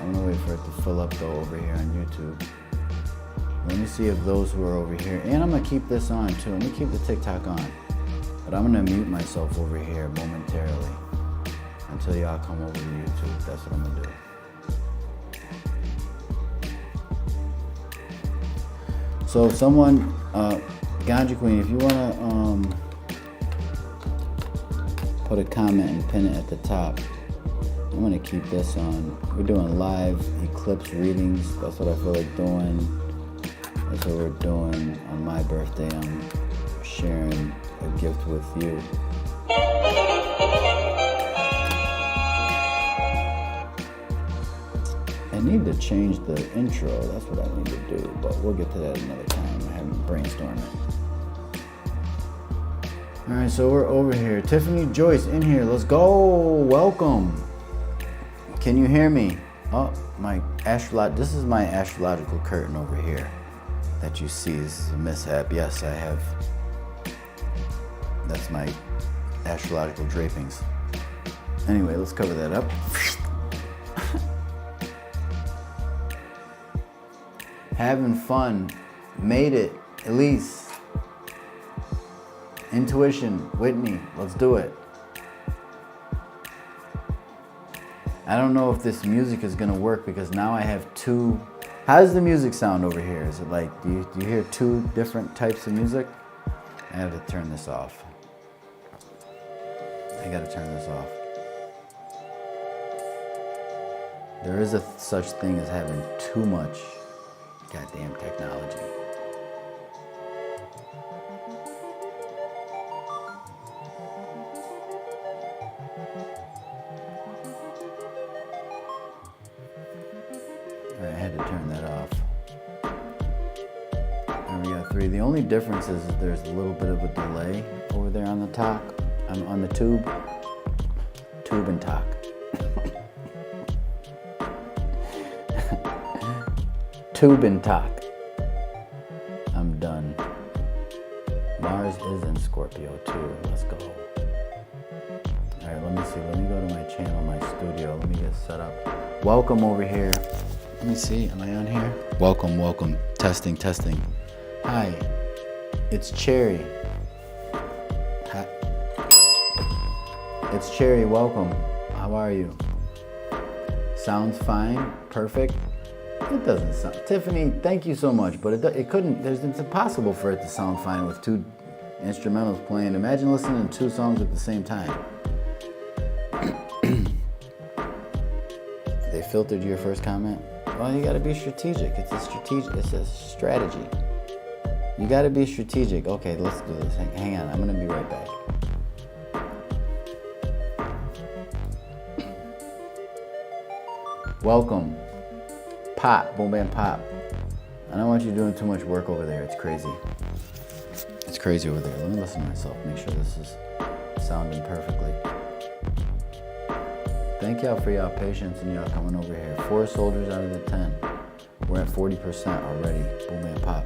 I'm gonna wait for it to fill up though over here on YouTube. Let me see if those who are over here, and I'm gonna keep this on too. Let me keep the TikTok on. But I'm gonna mute myself over here momentarily until y'all come over to YouTube. That's what I'm gonna do. So if someone, Ganja Queen, if you wanna put a comment and pin it at the top, I'm gonna keep this on. We're doing live eclipse readings. That's what I feel like doing. That's what we're doing on my birthday. I'm sharing a gift with you. I need to change the intro. That's what I need to do, but we'll get to that another time. I haven't brainstormed it. All right, so we're over here. Tiffany Joyce in here. Let's go. Welcome. Can you hear me? Oh, this is my astrological curtain over here that you see is a mishap. Yes, I have. That's my astrological drapings. Anyway, let's cover that up. Having fun. Made it. Elise. Intuition. Whitney. Let's do it. I don't know if this music is gonna work because now I have two. How does the music sound over here? Is it like, do you hear two different types of music? I have to turn this off. I gotta turn this off. There is a such thing as having too much goddamn technology. All right, I had to turn that off. And we got three. The only difference is that there's a little bit of a delay over there on the talk. I'm on the tube and talk. Tube and talk. I'm done. Mars is in Scorpio too. Let's go. All right, let me see. Let me go to my channel, my studio. Let me get set up. Welcome over here. Let me see. Am I on here? Welcome, welcome. Testing, testing. Hi. It's Cherry. Hi. It's Cherry. Welcome. How are you? Sounds fine. Perfect. It doesn't sound. Tiffany, thank you so much, but it couldn't. It's impossible for it to sound fine with two instrumentals playing. Imagine listening to two songs at the same time. They filtered your first comment. Well, you got to be strategic. It's a strategy. You got to be strategic. Okay, let's do this. Hang on. I'm gonna be right back. Welcome. Pop, boom, bam, pop. I don't want you doing too much work over there. It's crazy. It's crazy over there. Let me listen to myself. Make sure this is sounding perfectly. Thank y'all for y'all patience and y'all coming over here. 4 soldiers out of the 10. We're at 40% already. Boom, bam, pop.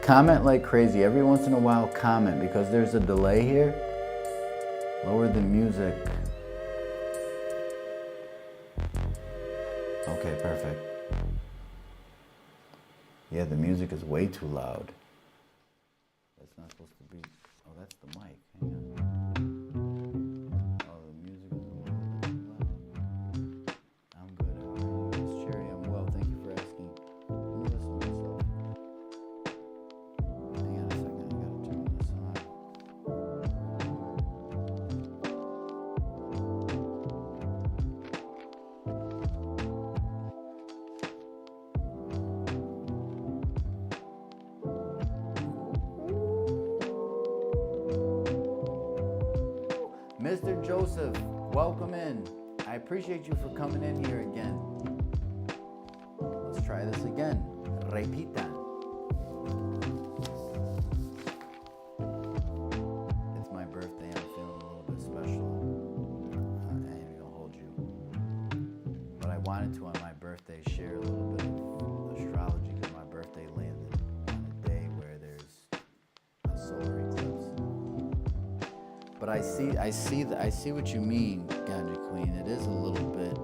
Comment like crazy. Every once in a while, comment because there's a delay here. Lower the music. Okay, perfect. Yeah, the music is way too loud. That's not supposed to be. Oh, that's the mic. Hang on. Oh, the music is a little bit too loud. I'm good. How are you? Miss Cherry, I'm well. Thank you for asking. Let me listen to myself. Hang on a second. I gotta turn this on. Mr. Joseph, welcome in. I appreciate you for coming in here again. Let's try this again. Repita. It's my birthday. I'm feeling a little bit special. I ain't even gonna hold you. But I wanted to on my birthday share a little bit of astrology because my birthday landed on a day where there's a solar eclipse. But I see what you mean, Ganja Queen. It is a little bit.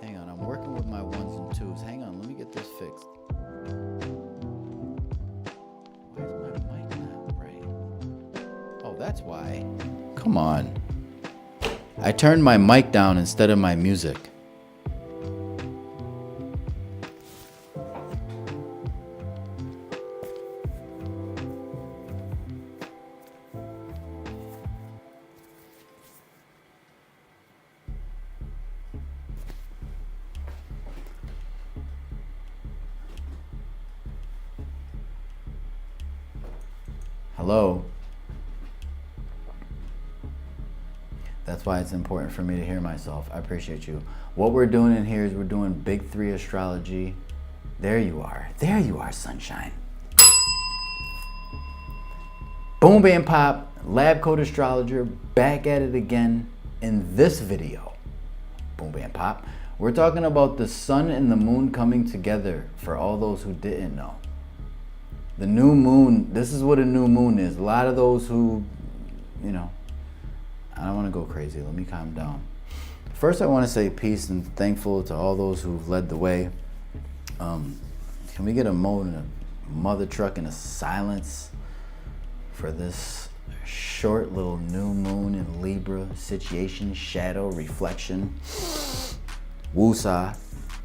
Hang on, I'm working with obtuse. Hang on, let me get this fixed. Why is my mic not right? Oh, that's why. Come on. I turned my mic down instead of my music. Hello? That's why it's important for me to hear myself. I appreciate you. What we're doing in here is we're doing Big 3 astrology. There you are. There you are, sunshine. Boom, bam, pop. Lab Coat Astrologer back at it again in this video. Boom, bam, pop. We're talking about the sun and the moon coming together for all those who didn't know. The new moon, this is what a new moon is. A lot of those who, you know, I don't want to go crazy. Let me calm down. First, I want to say peace and thankful to all those who've led the way. Can we get a moan and a mother truck and a silence for this short little new moon in Libra situation, shadow, reflection? Woosah.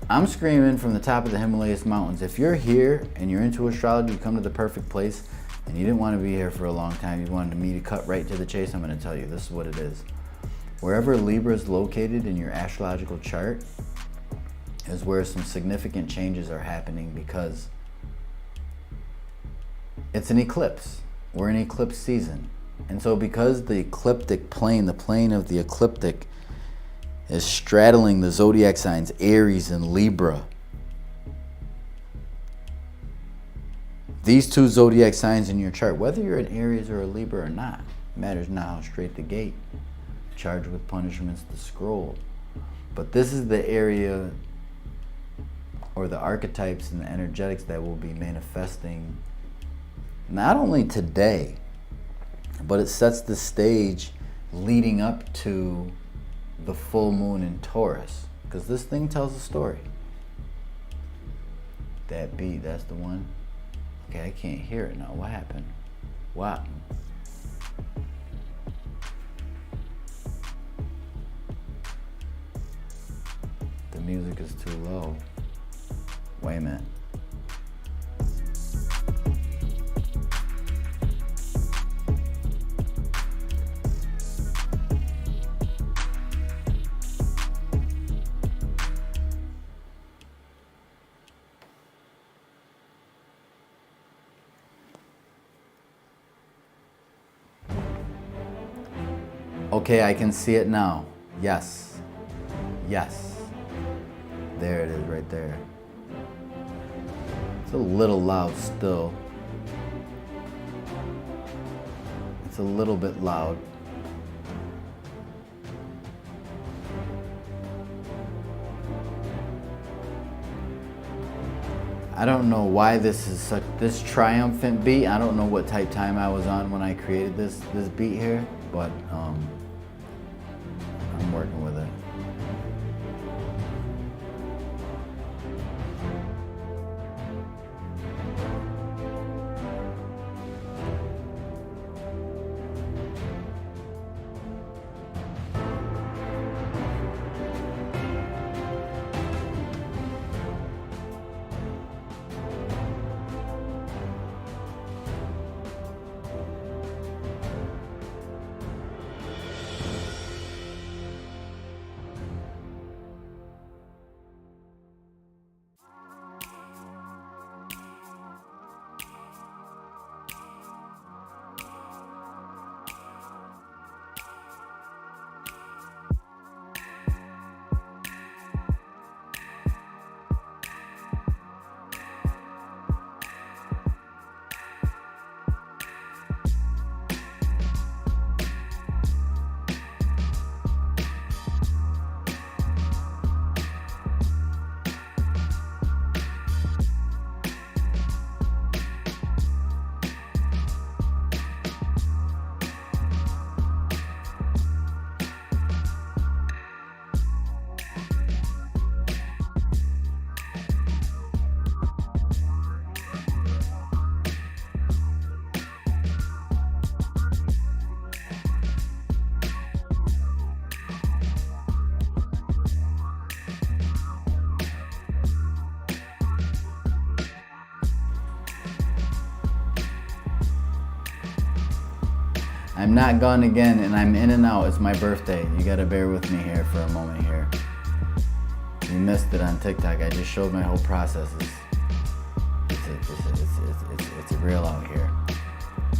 I'm screaming from the top of the Himalayas mountains. If you're here and you're into astrology, you come to the perfect place, and you didn't want to be here for a long time, you wanted me to cut right to the chase, I'm going to tell you, this is what it is. Wherever Libra is located in your astrological chart is where some significant changes are happening, because it's an eclipse. We're in eclipse season. And so because the ecliptic plane, the plane of the ecliptic, is straddling the zodiac signs Aries and Libra. These two zodiac signs in your chart, whether you're an Aries or a Libra or not, matters not how straight the gate. Charged with punishments, the scroll. But this is the area or the archetypes and the energetics that will be manifesting not only today, but it sets the stage leading up to the full moon in Taurus, because this thing tells a story. That beat, that's the one. Okay, I can't hear it now. What happened? What happened? The music is too low. Wait a minute. Okay, I can see it now. Yes. Yes. There it is right there. It's a little loud still. It's a little bit loud. I don't know why this is such this triumphant beat. I don't know what type time I was on when I created this beat here, but I'm working with it. I'm not gone again, and I'm in and out. It's my birthday. You gotta bear with me here for a moment here. You missed it on TikTok. I just showed my whole process. It's real out here.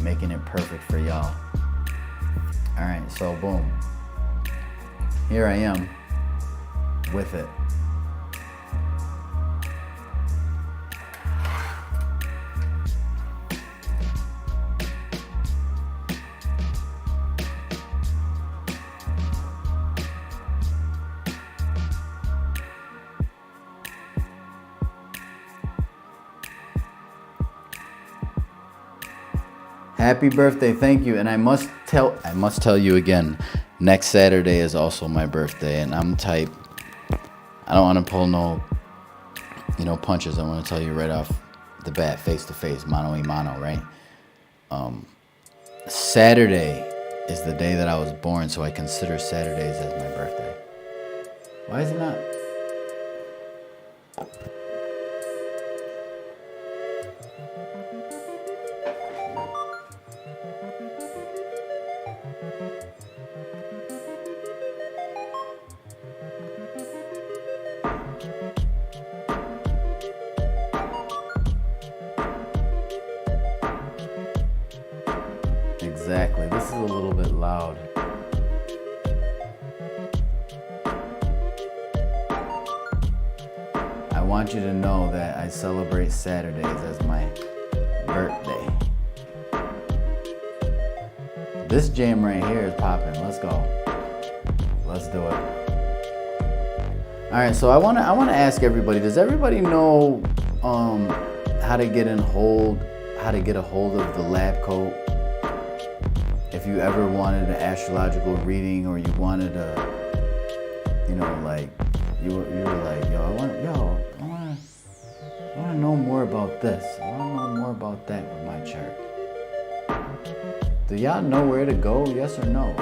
Making it perfect for y'all. Alright, so boom. Here I am with it. Happy birthday, thank you. And I must tell you again, next Saturday is also my birthday, and I'm type, I don't want to pull no, punches. I want to tell you right off the bat, face to face, mano a mano, right? Saturday is the day that I was born, so I consider Saturdays as my birthday. Why is it not? Exactly. This is a little bit loud. I want you to know that I celebrate Saturdays as my birthday. This jam right here is popping. Let's go. Let's do it. All right, so I want to ask everybody, does everybody know how to get a hold of the lab coat? If you ever wanted an astrological reading, or you wanted you were like, I want to know more about this. I want to know more about that with my chart. Do y'all know where to go? Yes or no?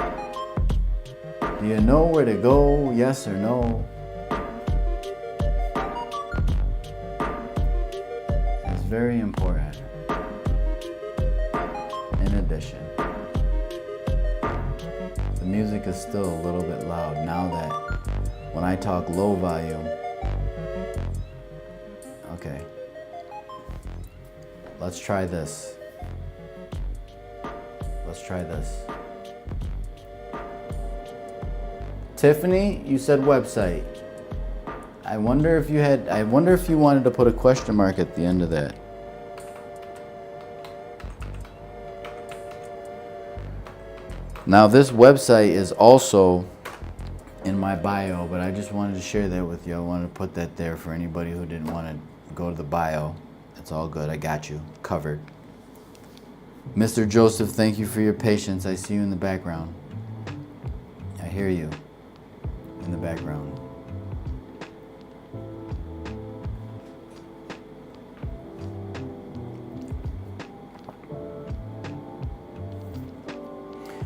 Do you know where to go? Yes or no? It's very important. In addition, the music is still a little bit loud now that when I talk low volume. Okay. Let's try this. Tiffany, you said website. I wonder if you wanted to put a question mark at the end of that. Now this website is also in my bio, but I just wanted to share that with you. I wanted to put that there for anybody who didn't want to go to the bio. It's all good. I got you covered. Mr. Joseph, thank you for your patience. I see you in the background. I hear you in the background.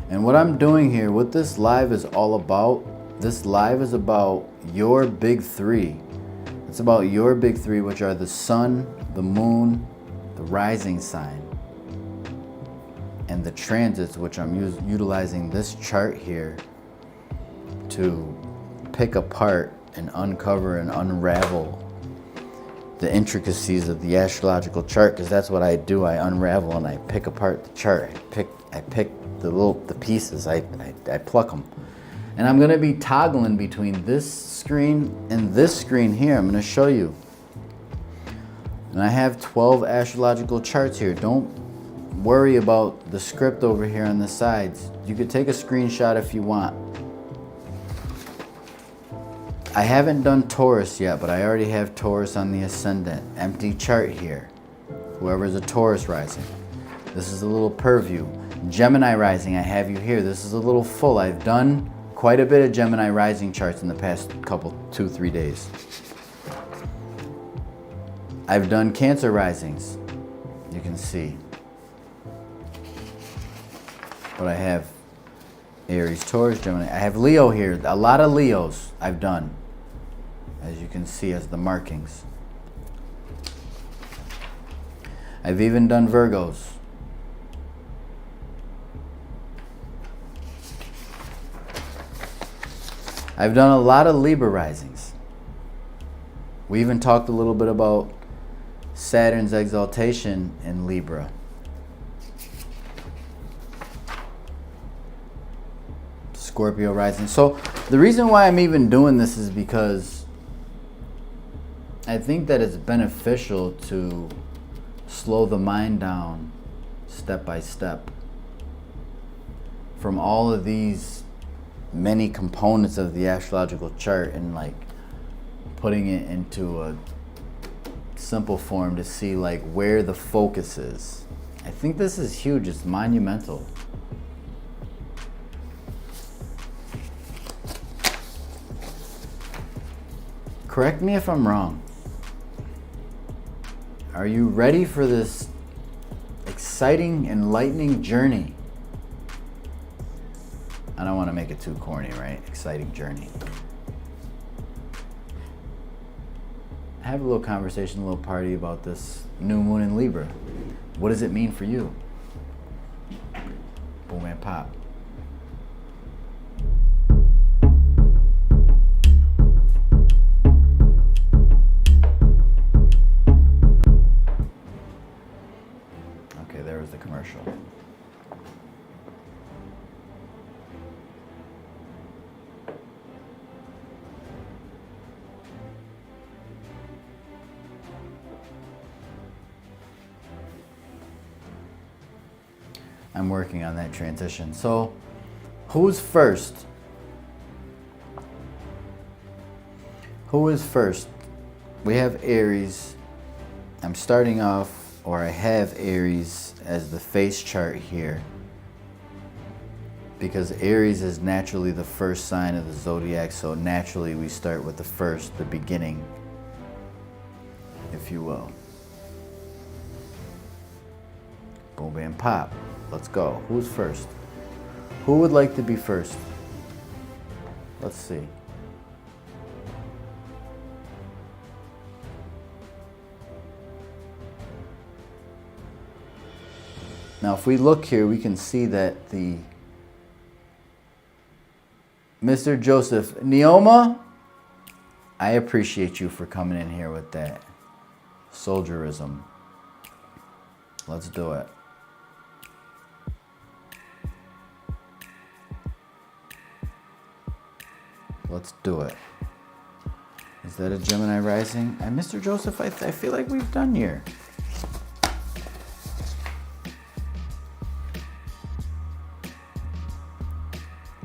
And what I'm doing here, what this live is all about, this live is about your big three. It's about your big three, which are the sun, the moon, the rising sign, and the transits, which I'm utilizing this chart here to pick apart and uncover and unravel the intricacies of the astrological chart, because that's what I do. I unravel and I pick apart the chart. I pick the pieces. I pluck them. And I'm going to be toggling between this screen and this screen here. I'm going to show you. And I have 12 astrological charts here. Don't worry about the script over here on the sides. You could take a screenshot if you want. I haven't done Taurus yet, but I already have Taurus on the ascendant. Empty chart here. Whoever's a Taurus rising. This is a little purview. Gemini rising, I have you here. This is a little full. I've done quite a bit of Gemini rising charts in the past couple, 2-3 days. I've done Cancer risings. You can see. But I have Aries, Taurus, Gemini. I have Leo here. A lot of Leos I've done, as you can see as the markings. I've even done Virgos. I've done a lot of Libra risings. We even talked a little bit about Saturn's exaltation in Libra. Scorpio rising. So the reason why I'm even doing this is because I think that it's beneficial to slow the mind down step by step from all of these many components of the astrological chart and like putting it into a simple form to see like where the focus is. I think this is huge. It's monumental. Correct me if I'm wrong. Are you ready for this exciting, enlightening journey? I don't want to make it too corny, right? Exciting journey. Have a little conversation, a little party about this new moon in Libra. What does it mean for you? Boom and pop. Okay, there was the commercial. I'm working on that transition. So, who's first? Who is first? We have Aries. I'm starting off, or I have Aries as the face chart here, because Aries is naturally the first sign of the zodiac, so naturally we start with the first, the beginning, if you will. Boom, bam, pop. Let's go. Who's first? Who would like to be first? Let's see. Now, if we look here, we can see that the Mr. Joseph, Neoma, I appreciate you for coming in here with that soldierism. Let's do it. Let's do it. Is that a Gemini rising? And Mr. Joseph, I feel like we've done here.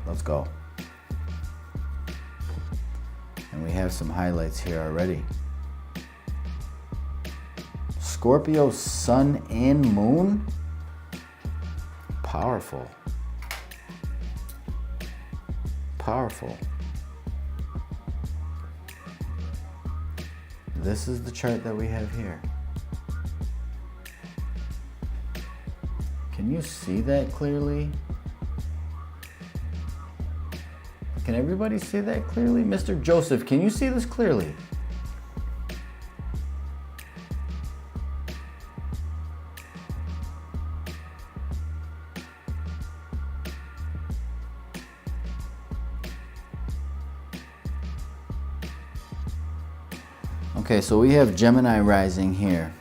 Let's go. And we have some highlights here already. Scorpio, Sun, and Moon. Powerful. Powerful. This is the chart that we have here. Can you see that clearly? Can everybody see that clearly? Mr. Joseph, can you see this clearly? Okay, so we have Gemini rising here.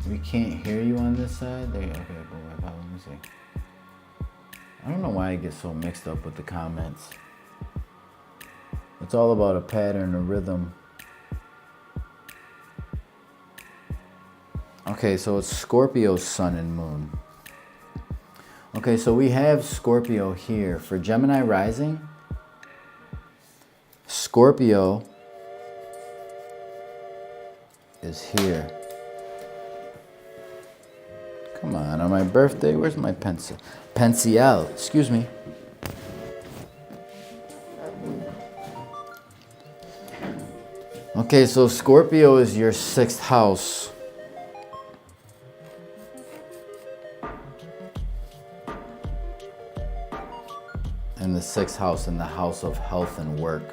We can't hear you on this side. There, okay, let me see. I don't know why I get so mixed up with the comments. It's all about a pattern, a rhythm. Okay, so it's Scorpio, Sun, and Moon. Okay, so we have Scorpio here. For Gemini rising, Scorpio is here. Come on my birthday, where's my pencil? Excuse me. Okay, so Scorpio is your 6th house. house, in the house of health and work.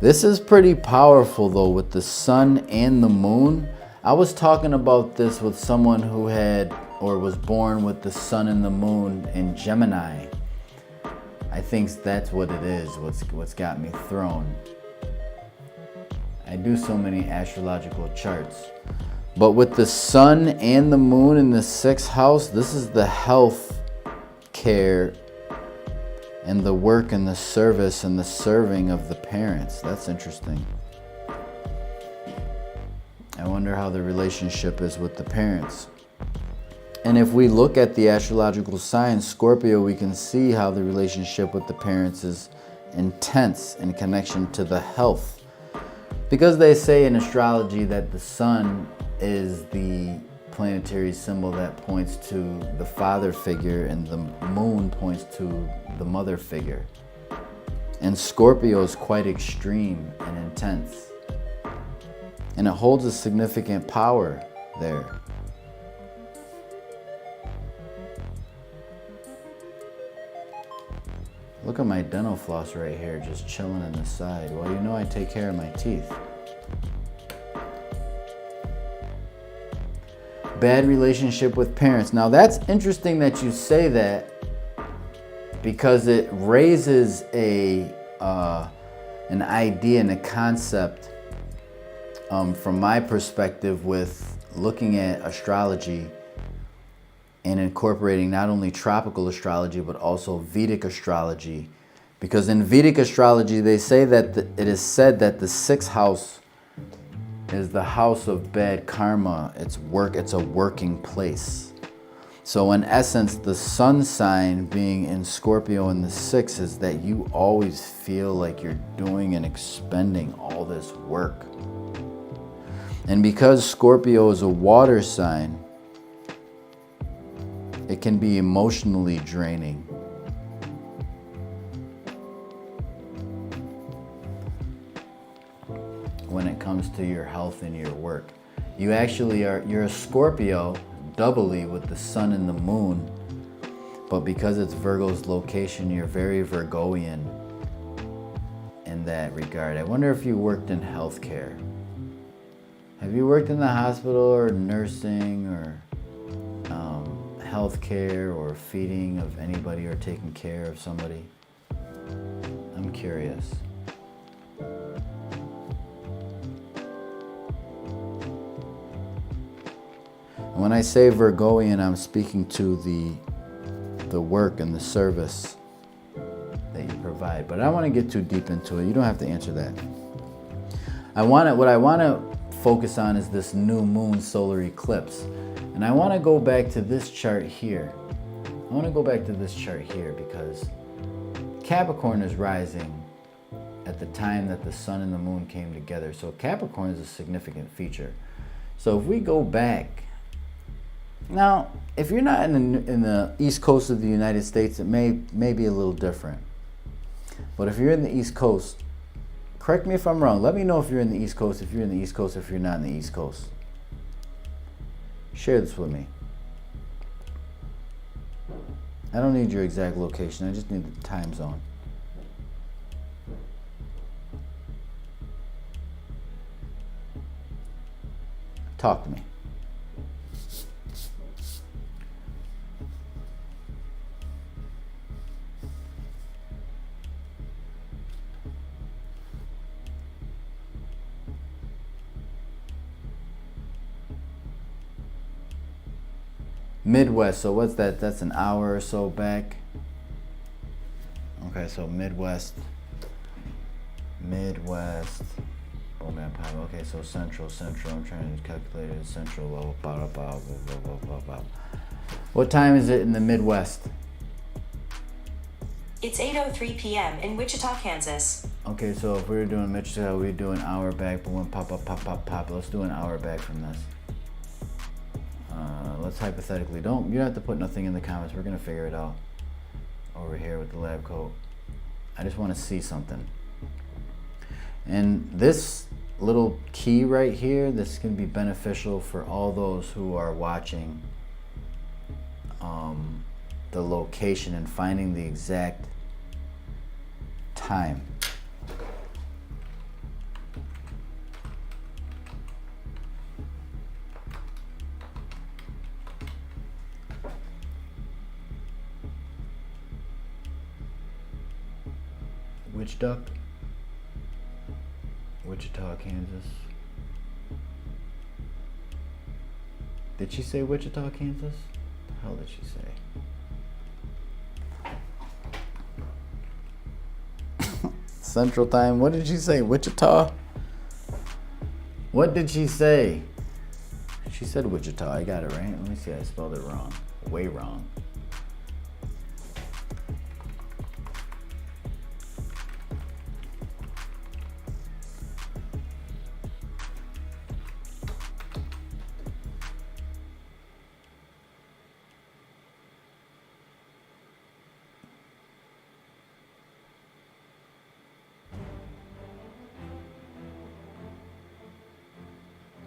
This is pretty powerful though, with the sun and the moon. I was talking about this with someone who had or was born with the sun and the moon in Gemini. I think that's what it is, what's got me thrown. I do so many astrological charts. But with the sun and the moon in the 6th house, this is the health care and the work and the service and the serving of the parents. That's interesting. I wonder how the relationship is with the parents. And if we look at the astrological signs, Scorpio, we can see how the relationship with the parents is intense in connection to the health. Because they say in astrology that the sun is the planetary symbol that points to the father figure and the moon points to the mother figure. And Scorpio is quite extreme and intense. And it holds a significant power there. Look at my dental floss right here, just chilling on the side. Well, you know I take care of my teeth. Bad relationship with parents. Now that's interesting that you say that, because it raises an idea and a concept from my perspective with looking at astrology and incorporating not only tropical astrology but also Vedic astrology. Because in Vedic astrology they say that it is said that the 6th house is the house of bad karma. It's a working place. So in essence, the sun sign being in Scorpio in the 6th is that you always feel like you're doing and expending all this work. And because Scorpio is a water sign, it can be emotionally draining. When it comes to your health and your work. You're a Scorpio doubly with the sun and the moon, but because it's Virgo's location, you're very Virgoian in that regard. I wonder if you worked in healthcare. Have you worked in the hospital or nursing or healthcare or feeding of anybody or taking care of somebody? I'm curious. When I say Virgoian, I'm speaking to the work and the service that you provide. But I don't want to get too deep into it. You don't have to answer that. What I want to focus on is this new moon solar eclipse. And I want to go back to this chart here. Because Capricorn is rising at the time that the sun and the moon came together. So Capricorn is a significant feature. So if we go back, now, if you're not in the East Coast of the United States, it may be a little different. But if you're in the East Coast, correct me if I'm wrong. Let me know if you're in the East Coast, if you're in the East Coast, if you're not in the East Coast. Share this with me. I don't need your exact location. I just need the time zone. Talk to me. Midwest, so what's that? That's an hour or so back. Okay, so Midwest. Oh man, okay, so Central. I'm trying to calculate it. Central. What time is it in the Midwest? It's 8:03 p.m. in Wichita, Kansas. Okay, so if we were doing Wichita, we'd do an hour back, but when pop. Let's do an hour back from this. Let's hypothetically, you don't have to put nothing in the comments. We're gonna figure it out over here with the lab coat. I just want to see something. And this little key right here, this can be beneficial for all those who are watching the location and finding the exact time. Witch duck, Wichita, Kansas. Did she say Wichita, Kansas? The hell did she say? Central Time. What did she say? Wichita? What did she say? She said Wichita. I got it right. Let me see. I spelled it wrong. Way wrong.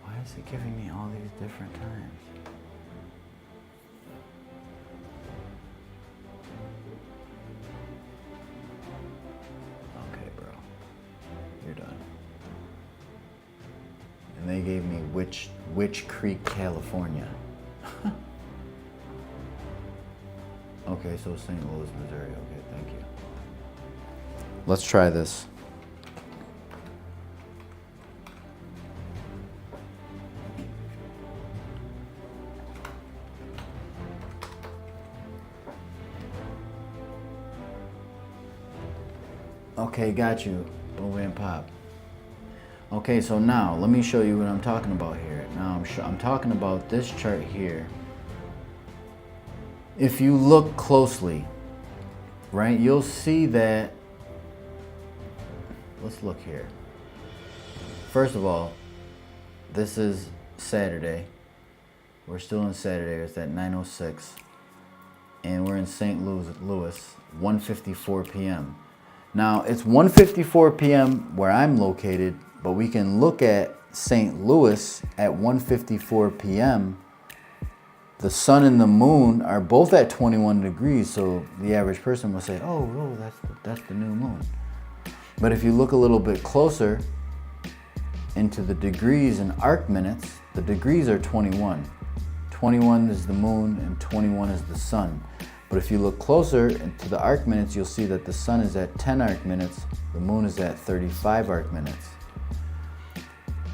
Why is it giving me all these different times? Okay, bro. You're done. And they gave me Witch Creek, California. Okay, so St. Louis, Missouri. Okay, thank you. Let's try this. Okay, got you. Boom and pop. Okay, so now let me show you what I'm talking about here. Now I'm talking about this chart here. If you look closely, right, you'll see that. Let's look here. First of all, this is Saturday. We're still in Saturday. It's at 9:06, and we're in St. Louis, 1:54 p.m. Now, it's 1:54 p.m. where I'm located, but we can look at St. Louis at 1:54 p.m. The sun and the moon are both at 21 degrees, so the average person will say, oh, that's the new moon. But if you look a little bit closer into the degrees and arc minutes, the degrees are 21. 21 is the moon and 21 is the sun. But if you look closer into the arc minutes, you'll see that the sun is at 10 arc minutes, the moon is at 35 arc minutes.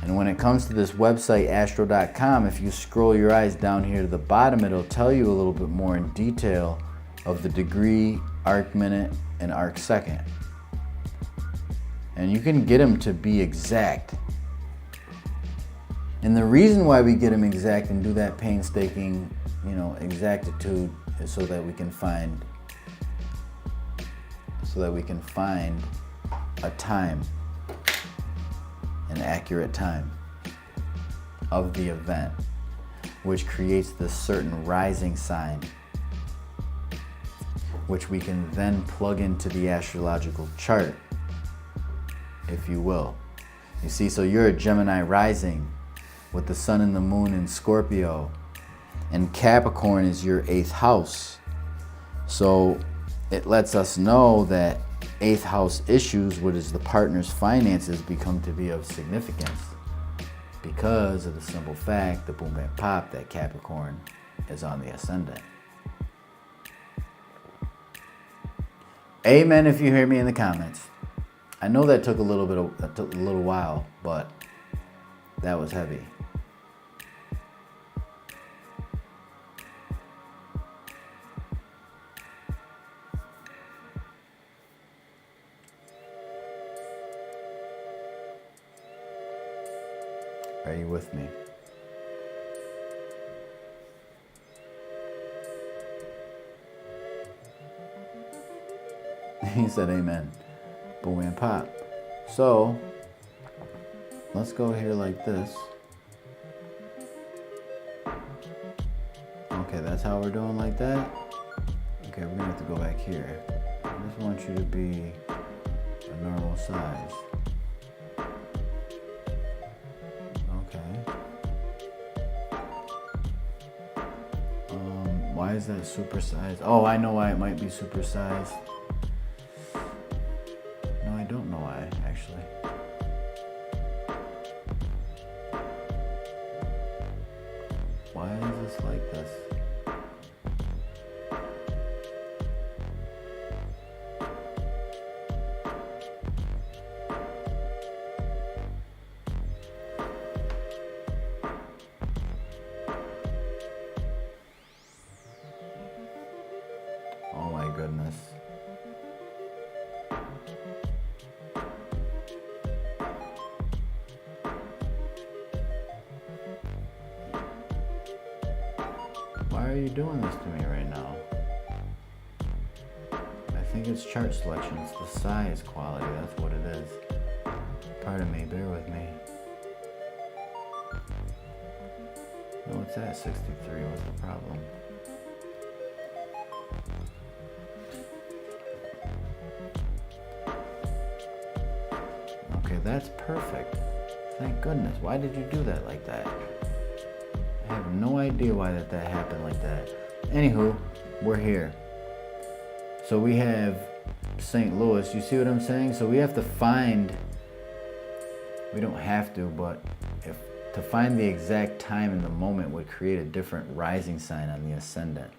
And when it comes to this website, astro.com, if you scroll your eyes down here to the bottom, it'll tell you a little bit more in detail of the degree, arc minute, and arc second. And you can get them to be exact. And the reason why we get them exact and do that painstaking, exactitude is so that we can find a time, an accurate time of the event, which creates this certain rising sign, which we can then plug into the astrological chart, if you will. You see, so you're a Gemini rising with the sun and the moon in Scorpio, and Capricorn is your 8th house. So it lets us know that 8th house issues, which is the partner's finances, become to be of significance because of the simple fact, the boom and pop, that Capricorn is on the ascendant. Amen if you hear me in the comments. I know that took a little while, but that was heavy. Are you with me? He said amen. Boom and pop. So let's go here like this. Okay, that's how we're doing like that. Okay, we're gonna have to go back here. I just want you to be a normal size. Why is that supersized? Oh, I know why it might be supersized. actually. Why is this like this? Oh my goodness. Why are you doing this to me right now? I think it's chart selection. It's the size quality. That's what it is. Pardon me. Bear with me. No, it's at 63. What's the problem? Okay, that's perfect. Thank goodness. Why did you do that like that? I have no idea why that happened like that. Anywho, we're here. So we have St. Louis. You see what I'm saying? So we have to find, we don't have to, but if to find the exact time in the moment would create a different rising sign on the ascendant.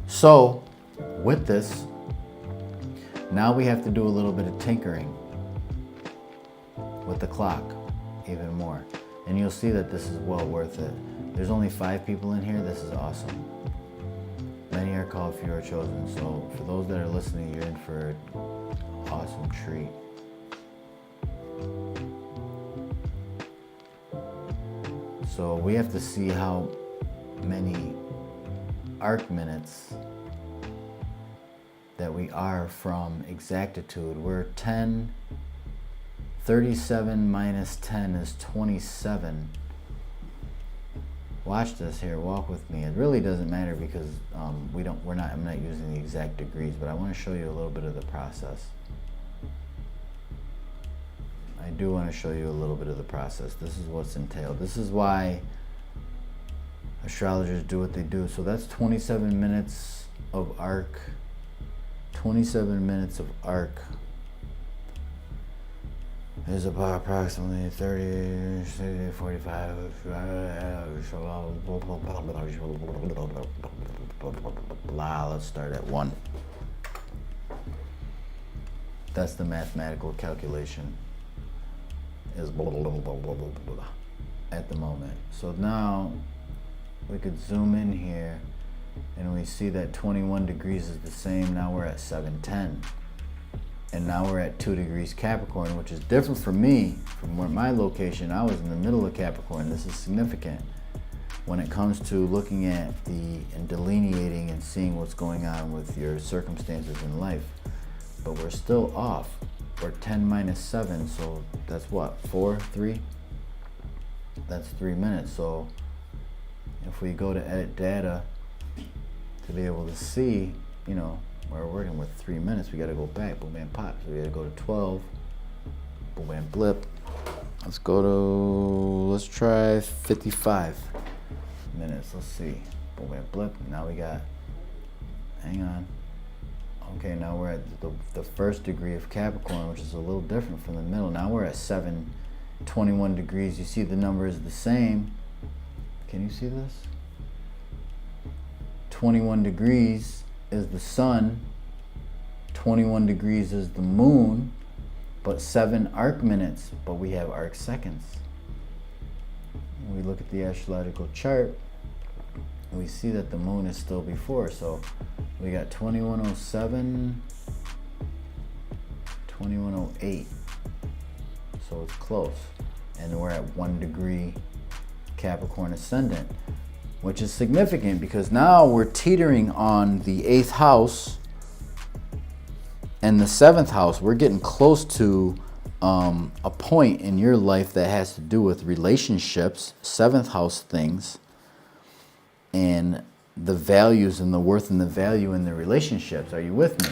So, with this, now we have to do a little bit of tinkering with the clock, even more. And you'll see that this is well worth it. There's only 5 people in here. This is awesome. Many are called, few are chosen. So, for those that are listening, you're in for an awesome treat. So, we have to see how many arc minutes that we are from exactitude. We're 10, 37 minus 10 is 27. Watch this here, walk with me. It really doesn't matter because I'm not using the exact degrees, but I want to show you a little bit of the process. I do want to show you a little bit of the process. This is what's entailed. This is why astrologers do what they do. So that's 27 minutes of arc. 27 minutes of arc is about approximately 30, 60, 45. Let's start at 1. That's the mathematical calculation. Is at the moment. So now we could zoom in here and we see that 21 degrees is the same. Now we're at 710. And now we're at 2 degrees Capricorn, which is different for me from where my location. I was in the middle of Capricorn. This is significant when it comes to looking at and delineating and seeing what's going on with your circumstances in life. But we're still off. We're 10 minus 7, so that's what, 4, 3? That's 3 minutes. So if we go to edit data to be able to see, we're working with 3 minutes, we got to go back, boom, bam, pop. So we got to go to 12, boom, bam, blip. Let's try 55 minutes. Let's see, boom, bam, blip. Now we got, hang on. Okay, now we're at the first degree of Capricorn, which is a little different from the middle. Now we're at 721 degrees. You see the number is the same. Can you see this? 21 degrees is the sun. 21 degrees is the moon, but 7 arc minutes, but we have arc seconds. When we look at the astrological chart, we see that the moon is still before. So we got 2107, 2108. So it's close. And we're at 1 degree Capricorn ascendant, which is significant because now we're teetering on the 8th house and the 7th house. We're getting close to a point in your life that has to do with relationships, 7th house things, and the values and the worth and the value in the relationships. Are you with me?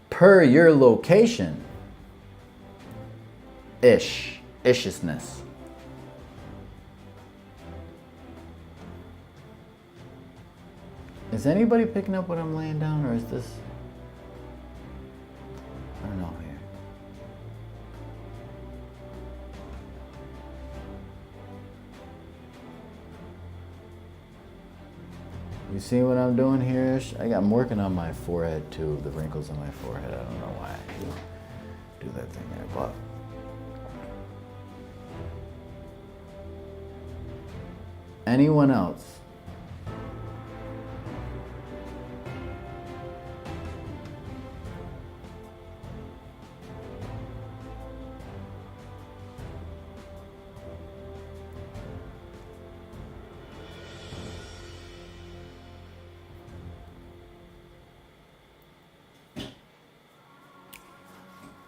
Per your location, ishness. Is anybody picking up what I'm laying down, or is this, I don't know here. You see what I'm doing here? I'm working on my forehead too, the wrinkles on my forehead. I don't know why I do that thing there, but anyone else?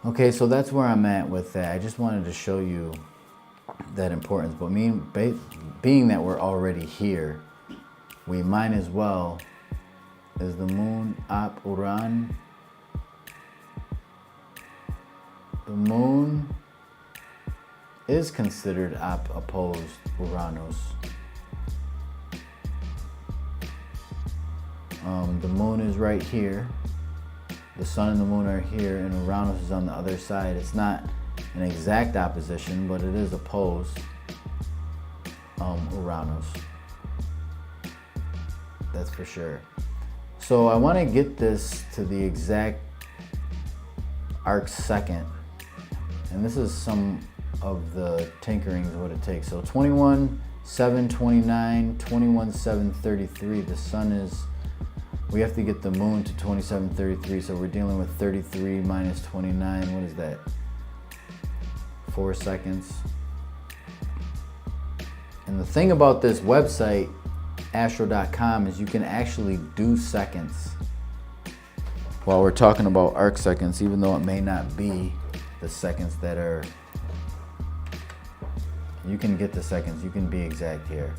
Okay, so that's where I'm at with that. I just wanted to show you that importance. But being that we're already here, we might as well, is the moon op Uran? The moon is considered opposed Uranus. The moon is right here. The sun and the moon are here, and Uranus is on the other side. It's not an exact opposition, but it is opposed. Uranus. That's for sure. So I want to get this to the exact arc second. And this is some of the tinkerings of what it takes. So 21/7/29, 21/7/33. The sun is, we have to get the moon to 27/33. So we're dealing with 33 minus 29. What is that? 4 seconds. And the thing about this website, astro.com, is you can actually do seconds while we're talking about arc seconds, even though it may not be the seconds that are, you can get the seconds, you can be exact here.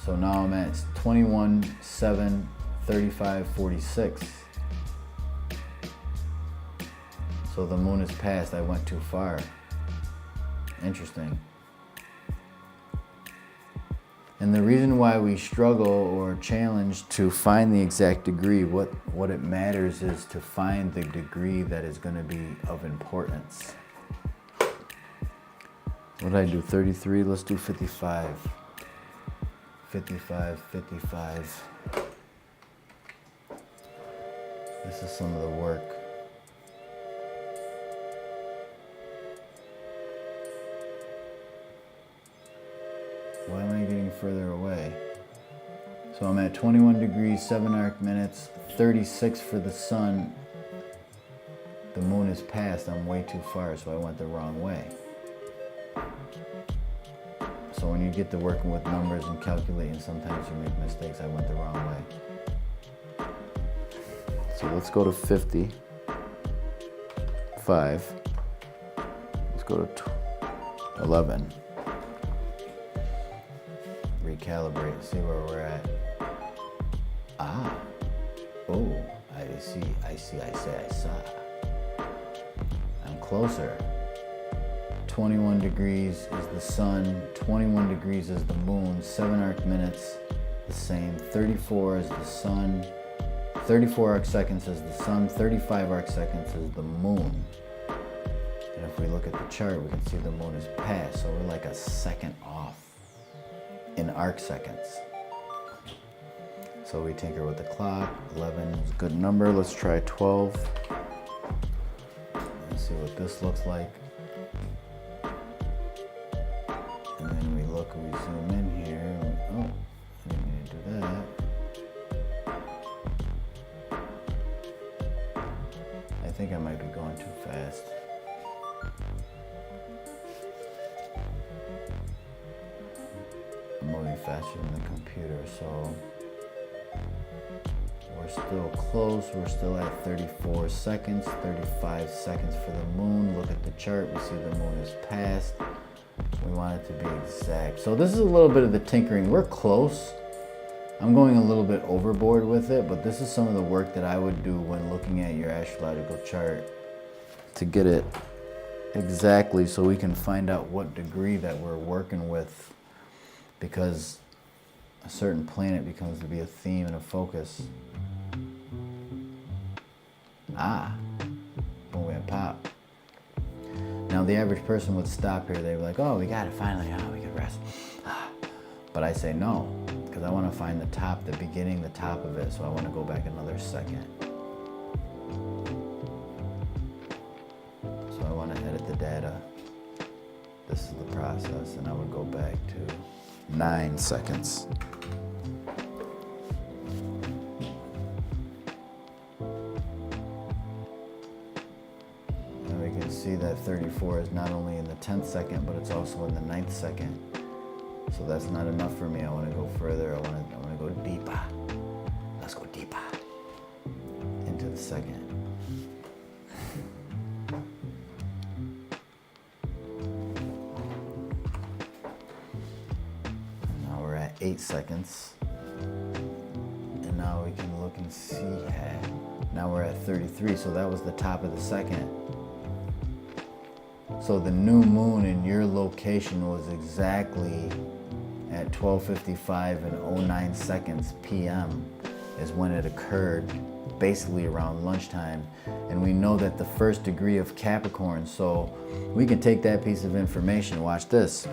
So now I'm at 21/7/35/46. So the moon is past, I went too far. Interesting. And the reason why we struggle or challenge to find the exact degree, what it matters is to find the degree that is going to be of importance. What did I do? 33? Let's do 55. 55. This is some of the work. Why am I getting further away? So I'm at 21 degrees, 7 arc minutes, 36 for the sun. The moon is past, I'm way too far, so I went the wrong way. So when you get to working with numbers and calculating, sometimes you make mistakes. I went the wrong way. So let's go to 55. Let's go to 11. Recalibrate, see where we're at. Oh, I saw. I'm closer. 21 degrees is the sun, 21 degrees is the moon, 7 arc minutes, the same. 34 is the sun, 34 arc seconds is the sun, 35 arc seconds is the moon. And if we look at the chart, we can see the moon is past, so we're like a second off in arc seconds. So we tinker with the clock. 11 is a good number. Let's try 12. Let's see what this looks like. And then we look, we zoom in here. Oh, I didn't mean to do that. I think I might be going too fast. I'm moving faster than the computer, so we're still close. We're still at 34 seconds, 35 seconds for the moon. Look at the chart, we see the moon is past. We want it to be exact. So this is a little bit of the tinkering. We're close. I'm going a little bit overboard with it, but this is some of the work that I would do when looking at your astrological chart to get it exactly so we can find out what degree that we're working with, because a certain planet becomes to be a theme and a focus. Boom, we have pop. Now the average person would stop here. They were like, oh, we got it finally, we can rest. But I say no, because I want to find the top, the beginning, the top of it, so I want to go back another second. So I want to edit the data. This is the process, and I would go back to 9 seconds. And we can see that 34 is not only in the 10th second, but it's also in the 9th second. So that's not enough for me. I want to go further. I want to go deeper. Let's go deeper into the second. Now we're at 8 seconds. And now we can look and see. Now we're at 33. So that was the top of the second. So the new moon in your location was exactly at 12:55 and 09 seconds p.m. is when it occurred, basically around lunchtime. And we know that the first degree of Capricorn, so we can take that piece of information, watch this.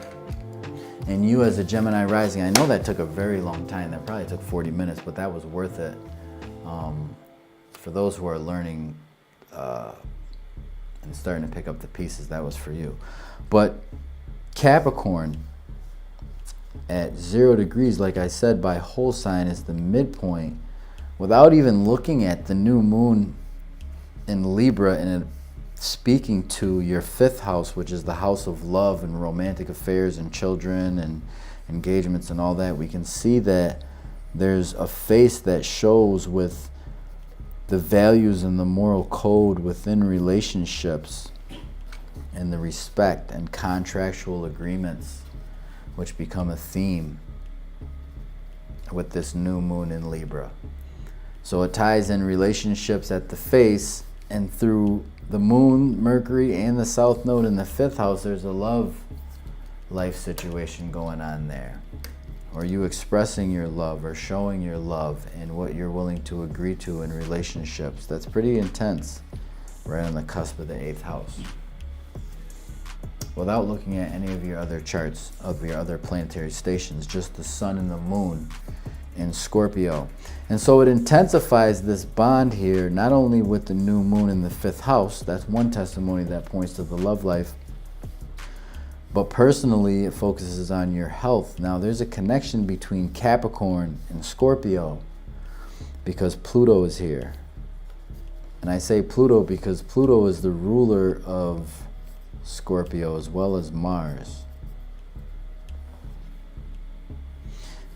And you as a Gemini rising, I know that took a very long time. That probably took 40 minutes, but that was worth it. For those who are learning and starting to pick up the pieces, that was for you. But Capricorn at 0 degrees, like I said, by whole sign is the midpoint, without even looking at the new moon in Libra and it speaking to your 5th house, which is the house of love and romantic affairs and children and engagements and all that. We can see that there's a face that shows with the values and the moral code within relationships and the respect and contractual agreements, which become a theme with this new moon in Libra. So it ties in relationships at the face, and through the moon, Mercury, and the south node in the 5th house, there's a love life situation going on there. Or you expressing your love or showing your love and what you're willing to agree to in relationships. That's pretty intense, right on the cusp of the 8th house. Without looking at any of your other charts of your other planetary stations, just the sun and the moon in Scorpio. And so it intensifies this bond here, not only with the new moon in the 5th house, that's one testimony that points to the love life, but personally it focuses on your health. Now there's a connection between Capricorn and Scorpio because Pluto is here. And I say Pluto because Pluto is the ruler of Scorpio as well as Mars.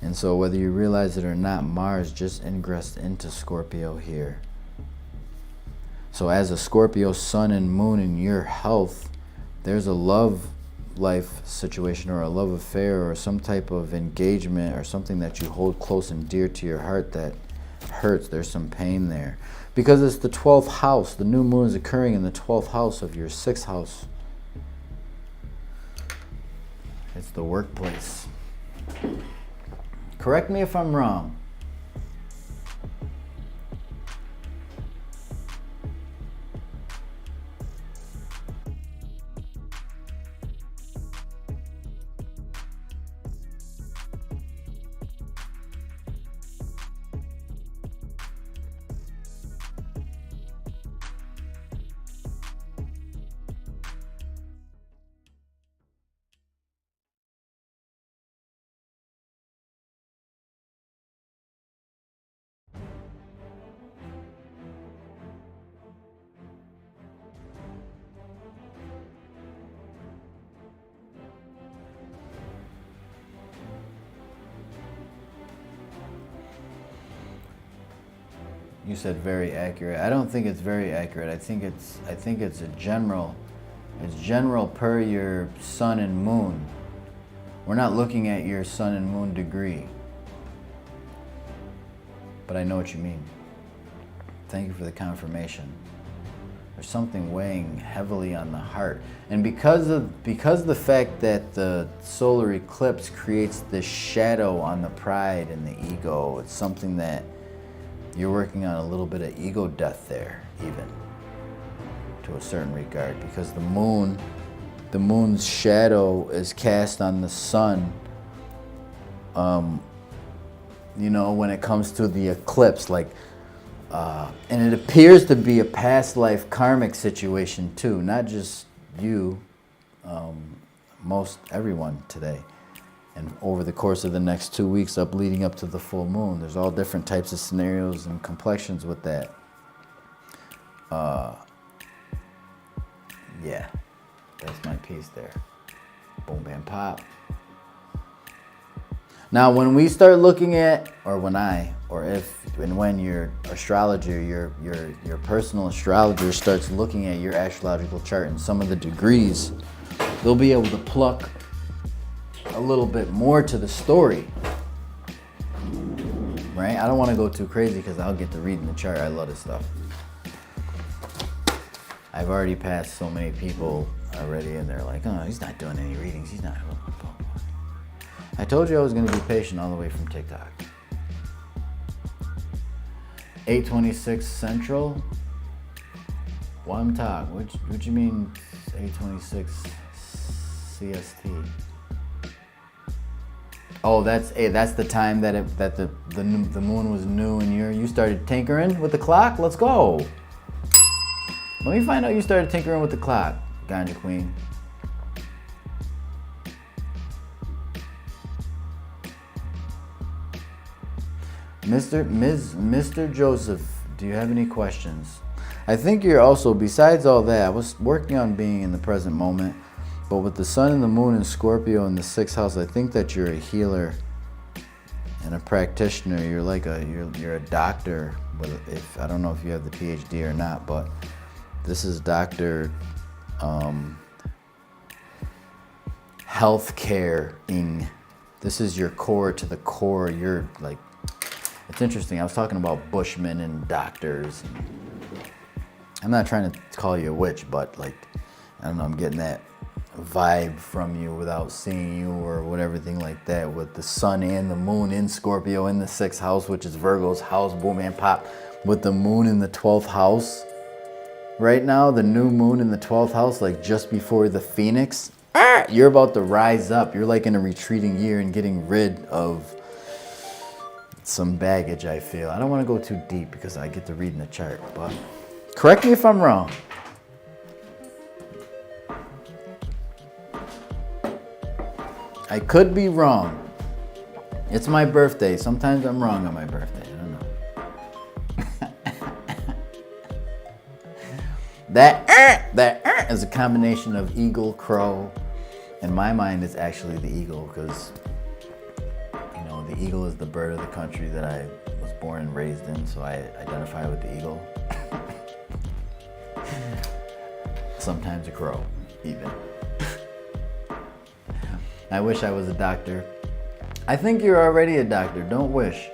And so whether you realize it or not, Mars just ingressed into Scorpio here. So as a Scorpio sun and moon in your health, there's a love life situation or a love affair or some type of engagement or something that you hold close and dear to your heart that hurts. There's some pain there because it's the 12th house. The new moon is occurring in the 12th house of your 6th house. It's the workplace. Correct me if I'm wrong. You said very accurate. I don't think it's very accurate. I think it's a general. It's general per your sun and moon. We're not looking at your sun and moon degree. But I know what you mean. Thank you for the confirmation. There's something weighing heavily on the heart. And because the fact that the solar eclipse creates this shadow on the pride and the ego, it's something that you're working on a little bit of ego death there, even to a certain regard, because the moon's shadow is cast on the sun. You know, when it comes to the eclipse, like, and it appears to be a past life karmic situation too, not just you, most everyone today. And over the course of the next 2 weeks leading up to the full moon, there's all different types of scenarios and complexions with that. Yeah, that's my piece there. Boom, bam, pop. Now, when we start looking at, or when your astrologer, your personal astrologer starts looking at your astrological chart and some of the degrees, they'll be able to pluck a little bit more to the story, right? I don't want to go too crazy because I'll get to reading the chart. I love this stuff. I've already passed so many people already, and they're like, oh, he's not doing any readings. He's not. I told you I was going to be patient all the way from TikTok. 8:26 Central. One talk. What you mean 8:26 CST? Oh, that's the time that the moon was new and you started tinkering with the clock. Let's go. Let me find out you started tinkering with the clock, Ganja Queen. Mr. Joseph, do you have any questions? I think you're also, besides all that, I was working on being in the present moment, but with the sun and the moon and Scorpio in the 6th house, I think that you're a healer and a practitioner. You're like you're a doctor, but if I don't know if you have the PhD or not, but this is doctor healthcare-ing. This is your core to the core. You're like, it's interesting. I was talking about bushmen and doctors. I'm not trying to call you a witch, but like, I don't know, I'm getting that vibe from you without seeing you or whatever thing like that, with the sun and the moon in Scorpio in the 6th house, which is Virgo's house, boom and pop, with the moon in the 12th house. Right now, the new moon in the 12th house, like just before the Phoenix, you're about to rise up. You're like in a retreating year and getting rid of some baggage, I feel. I don't want to go too deep because I get to read in the chart, but correct me if I'm wrong. I could be wrong. It's my birthday. Sometimes I'm wrong on my birthday. I don't know. That is a combination of eagle, crow. In my mind, it's actually the eagle because, you know, the eagle is the bird of the country that I was born and raised in, so I identify with the eagle. Sometimes a crow, even. I wish I was a doctor. I think you're already a doctor. Don't wish.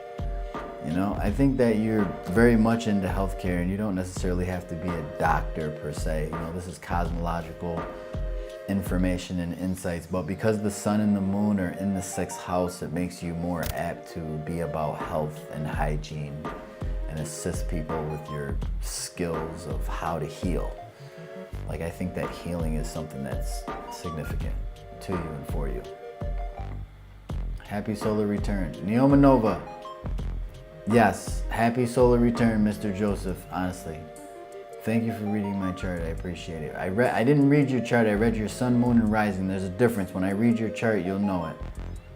You know, I think that you're very much into healthcare and you don't necessarily have to be a doctor per se. You know, this is cosmological information and insights, but because the sun and the moon are in the 6th house, it makes you more apt to be about health and hygiene and assist people with your skills of how to heal. Like, I think that healing is something that's significant to you and for you. Happy solar return. Neoma Nova. Yes, happy solar return, Mr. Joseph, honestly. Thank you for reading my chart. I appreciate it. I didn't read your chart. I read your sun, moon, and rising. There's a difference. When I read your chart, you'll know it.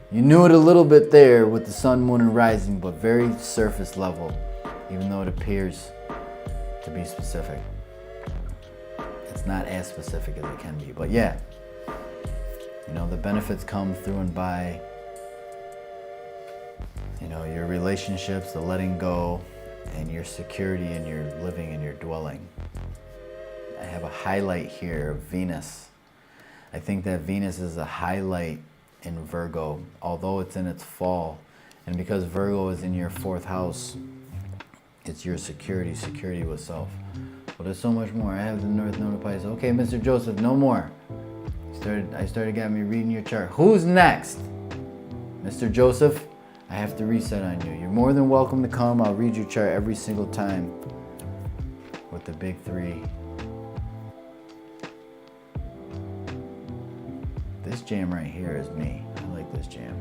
You knew it a little bit there with the sun, moon, and rising, but very surface level, even though it appears to be specific. It's not as specific as it can be, but yeah. You know, the benefits come through and by, you know, your relationships, the letting go, and your security in your living and your dwelling. I have a highlight here of Venus. I think that Venus is a highlight in Virgo, although it's in its fall. And because Virgo is in your 4th house, it's your security with self. But there's so much more. I have the North Node of Pisces. Okay, Mr. Joseph, no more. I started getting me reading your chart. Who's next? Mr. Joseph, I have to reset on you. You're more than welcome to come. I'll read your chart every single time with the big 3. This jam right here is me. I like this jam.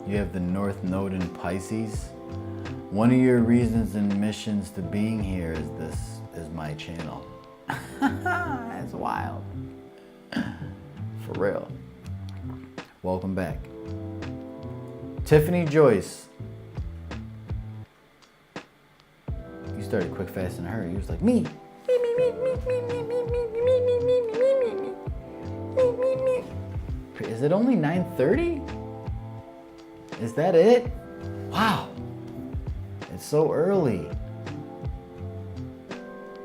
You have the North Node in Pisces. One of your reasons and missions to being here is my channel. That's wild. For real. Welcome back. Tiffany Joyce. You started quick, fast, and hurry. You was like, me. Is it only 9:30? Is that it? Wow. It's so early.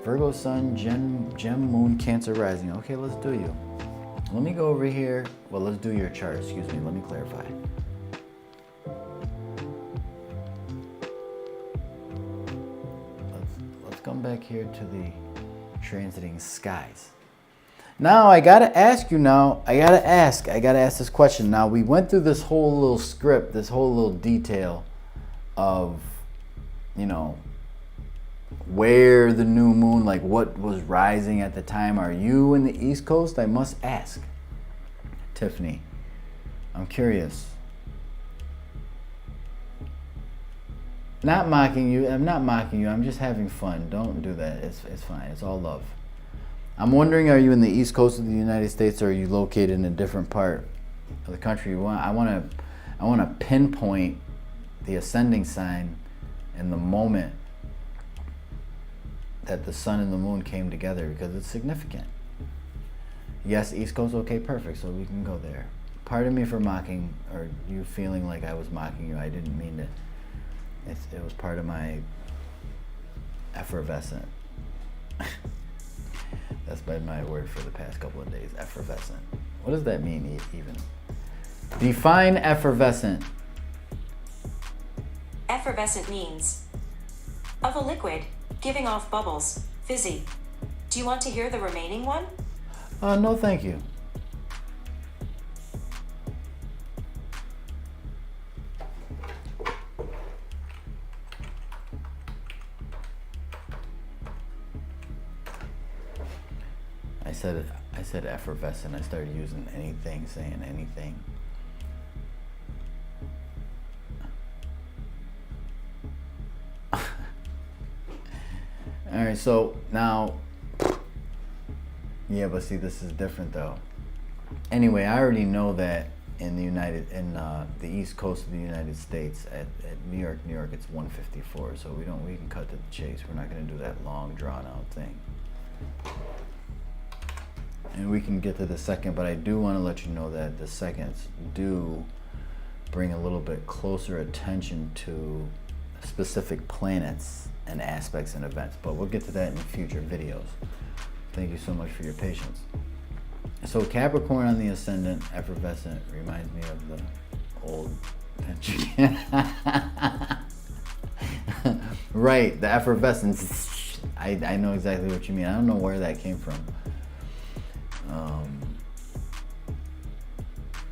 Virgo Sun, Gem Moon, Cancer Rising. Okay, let's do you. Let me go over here. Well, let's do your chart. Excuse me. Let me clarify. Let's come back here to the transiting skies. Now, I gotta ask this question. Now, we went through this whole little script, this whole little detail of, you know, where the new moon, like what was rising at the time. Are you in the East Coast? I must ask. Tiffany, I'm curious. Not mocking you. I'm not mocking you. I'm just having fun. Don't do that. It's fine. It's all love. I'm wondering, are you in the East Coast of the United States, or are you located in a different part of the country? I want to pinpoint the ascending sign and the moment that the sun and the moon came together, because it's significant. Yes, East Coast, okay, perfect, so we can go there. Pardon me for mocking, or you feeling like I was mocking you. I didn't mean to. It was part of my effervescent. That's been my word for the past couple of days, effervescent. What does that mean even? Define effervescent. Effervescent means of a liquid, giving off bubbles, fizzy. Do you want to hear the remaining one? No, thank you. I said effervescent. I started using anything, saying anything. All right, so now, yeah, but see, this is different though. Anyway, I already know that in the East Coast of the United States, at New York, it's 1:54. So we can cut to the chase. We're not going to do that long, drawn out thing. And we can get to the second, but I do want to let you know that the seconds do bring a little bit closer attention to specific planets and aspects and events, but we'll get to that in future videos. Thank you so much for your patience. So Capricorn on the ascendant, effervescent, reminds me of the old right, the effervescence. I know exactly what you mean. I don't know where that came from.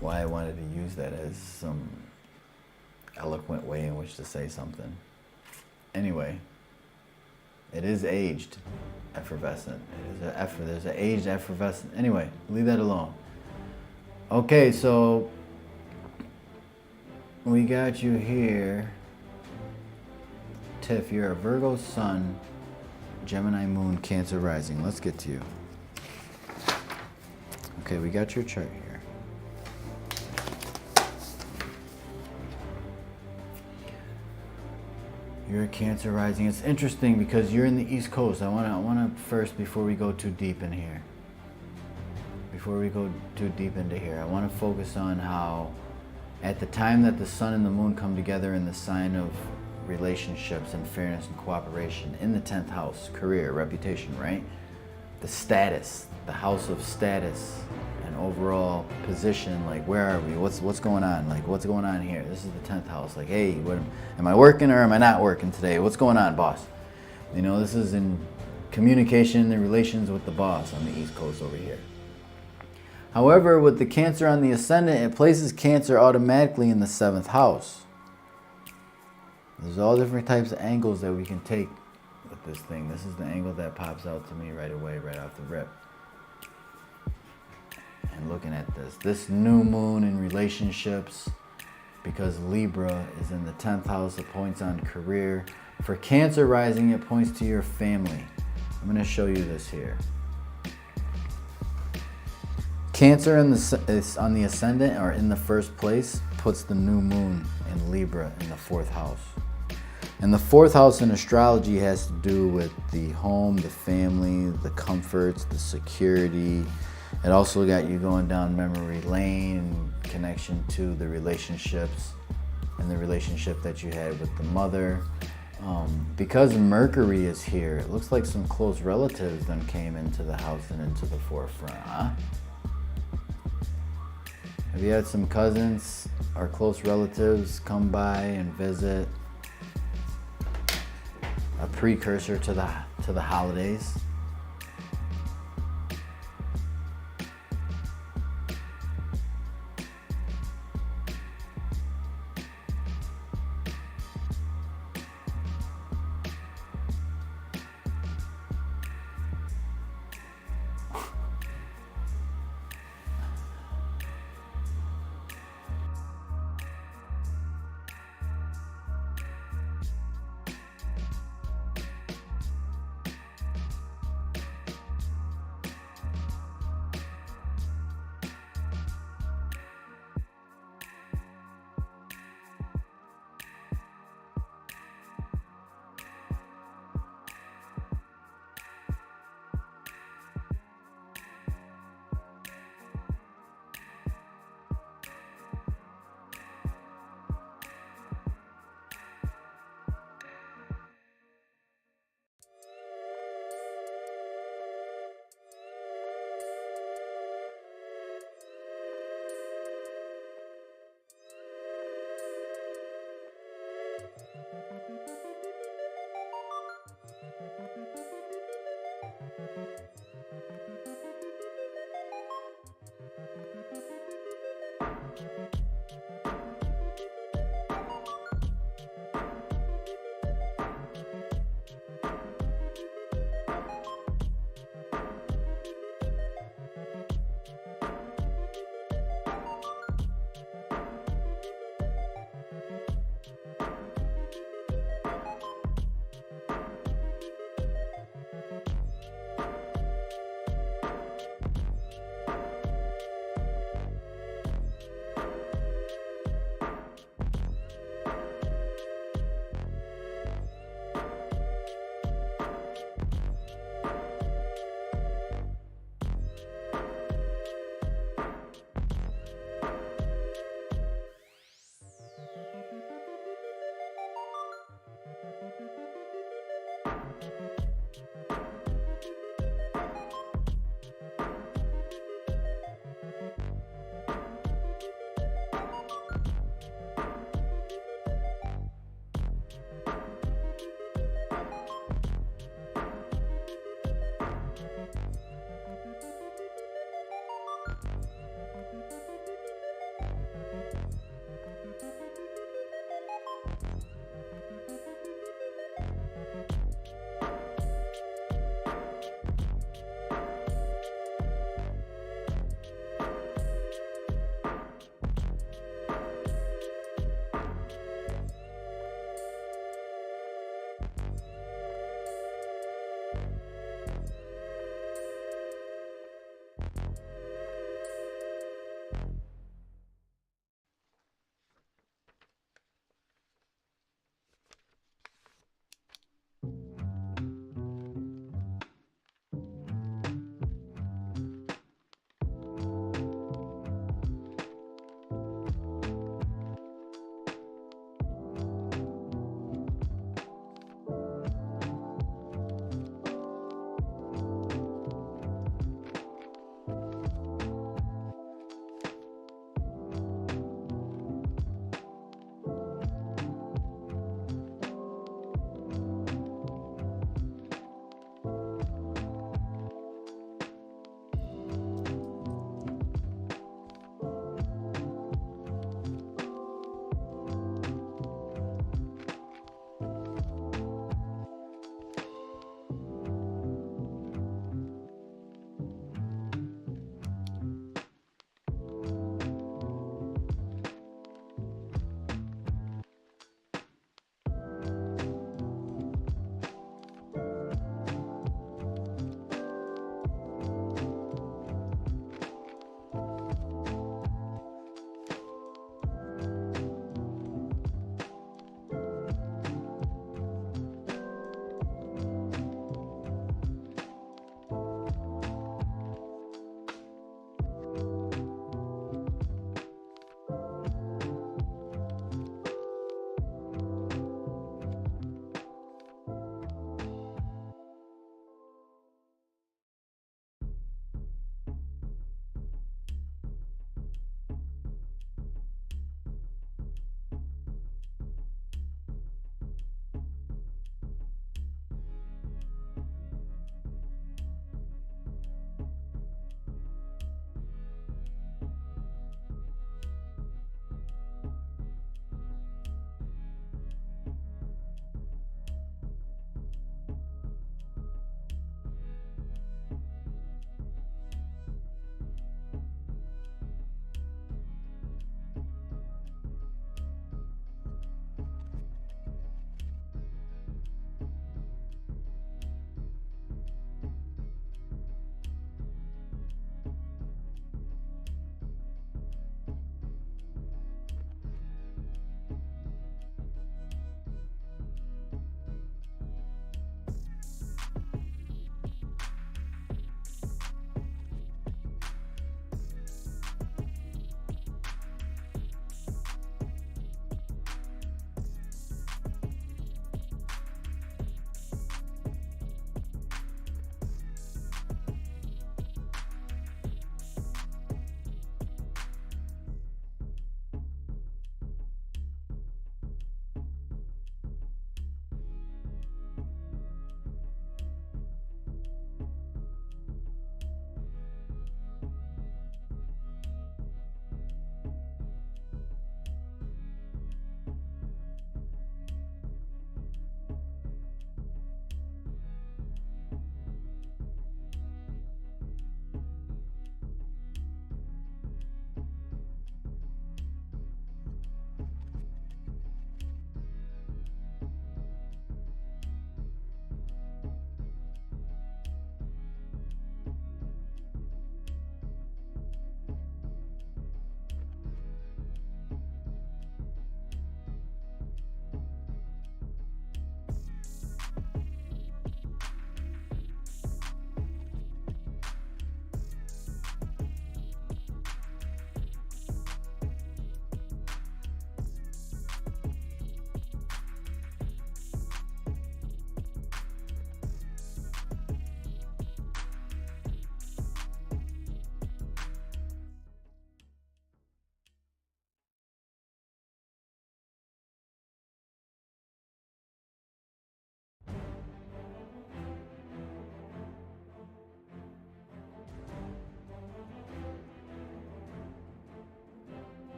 Why I wanted to use that as some eloquent way in which to say something. Anyway, it is aged effervescent. There's an aged effervescent. Anyway, leave that alone. Okay, so we got you here. Tiff, you're a Virgo Sun, Gemini Moon, Cancer Rising. Let's get to you. Okay, we got your chart here. You're a Cancer Rising. It's interesting because you're in the East Coast. I wanna first, before we go too deep in here, before we go too deep into here, I want to focus on how at the time that the sun and the moon come together in the sign of relationships and fairness and cooperation in the 10th house, career, reputation, right? The status, the house of status and overall position, like where are we? What's going on? Like what's going on here? This is the 10th house. Like, hey, am I working or am I not working today? What's going on, boss? You know, this is in communication and relations with the boss on the East Coast over here. However, with the Cancer on the ascendant, it places Cancer automatically in the 7th house. There's all different types of angles that we can take with this thing. This is the angle that pops out to me right away, right off the rip. And looking at this new moon in relationships, because Libra is in the 10th house, it points on career. For Cancer rising, it points to your family. I'm going to show you this here. Cancer is on the ascendant, or in the first place, puts the new moon in Libra in the 4th house. And the 4th house in astrology has to do with the home, the family, the comforts, the security. It also got you going down memory lane, connection to the relationships and the relationship that you had with the mother. Because Mercury is here, it looks like some close relatives then came into the house and into the forefront, huh? Have you had some cousins or close relatives come by and visit? A precursor to the holidays.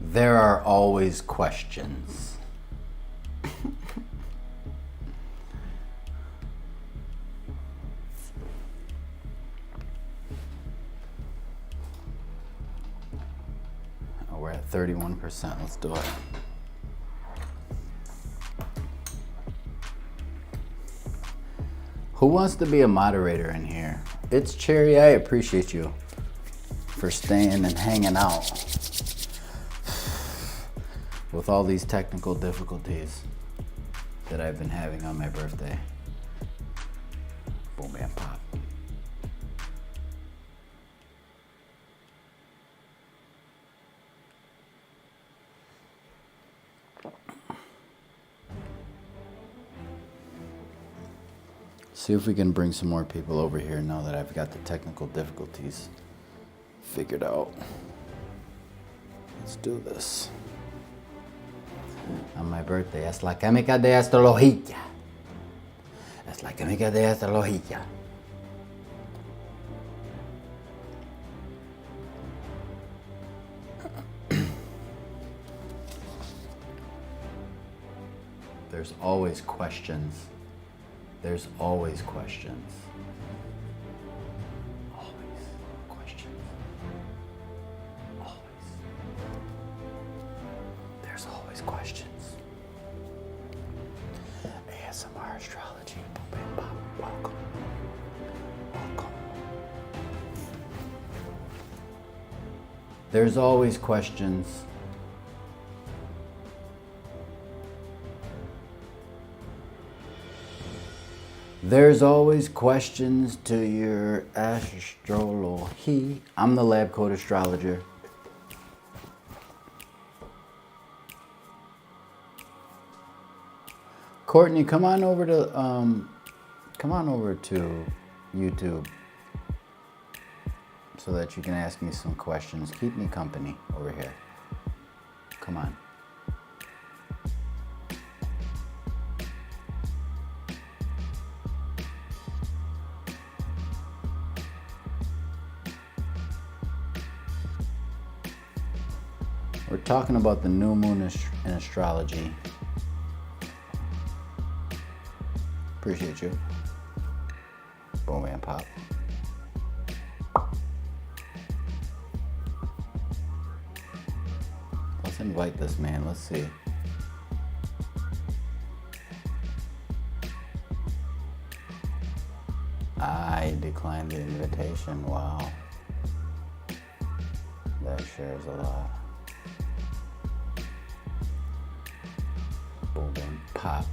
There are always questions. Oh, we're at 31%. Let's do it. Who wants to be a moderator in here? It's Cherry. I appreciate you for staying and hanging out with all these technical difficulties that I've been having on my birthday. Boom, bam, pop. See if we can bring some more people over here now that I've got the technical difficulties figured out. Let's do this. On my birthday, es la química de astrología. Es la química de astrología. There's always questions. There's always questions. Always questions. Always. There's always questions. ASMR Astrology. Welcome. Welcome. There's always questions. There's always questions to your astrology. I'm the lab coat astrologer. Courtney, come on over to YouTube so that you can ask me some questions. Keep me company over here. Come on. We're talking about the new moon in astrology. Appreciate you. Boom and pop. Let's invite this man. Let's see. I declined the invitation. Wow. That shares a lot. Boom, boom, pop.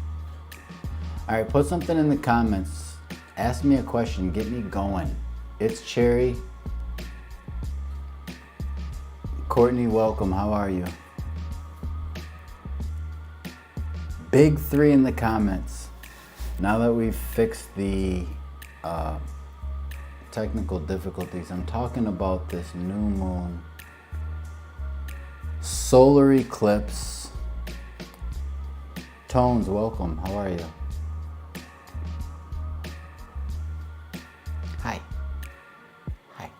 All right, put something in the comments. Ask me a question. Get me going. It's Cherry. Courtney, welcome. How are you? Big 3 in the comments. Now that we've fixed the technical difficulties, I'm talking about this new moon solar eclipse. Tones, welcome. How are you? Hi. Hi.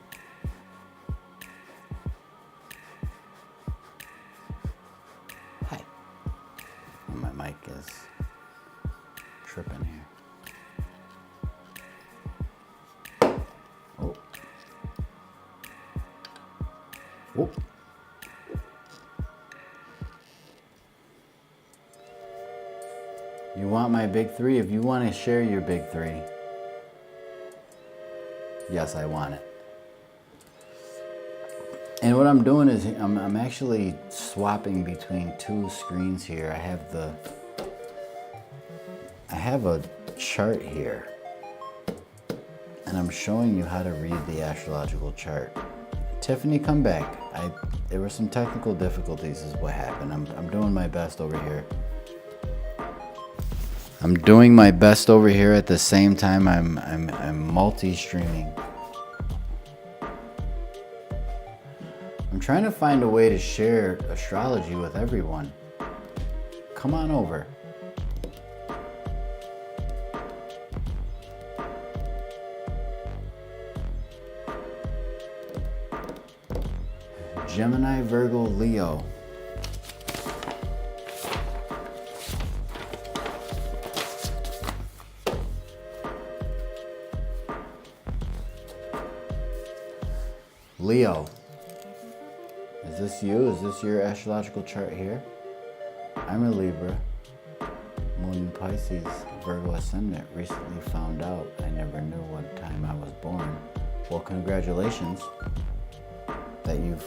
Hi. My mic is tripping here. Oh. Oh. You want my big 3? If you want to share your big 3. Yes, I want it. And what I'm doing is I'm actually swapping between 2 screens here. I have a chart here. And I'm showing you how to read the astrological chart. Tiffany, come back. There were some technical difficulties is what happened. I'm doing my best over here. I'm doing my best over here at the same time I'm multi-streaming. I'm trying to find a way to share astrology with everyone. Come on over. Gemini, Virgo, Leo. Leo. Is this you? Is this your astrological chart here? I'm a Libra. Moon in Pisces, Virgo ascendant. Recently found out. I never knew what time I was born. Well, congratulations that you've...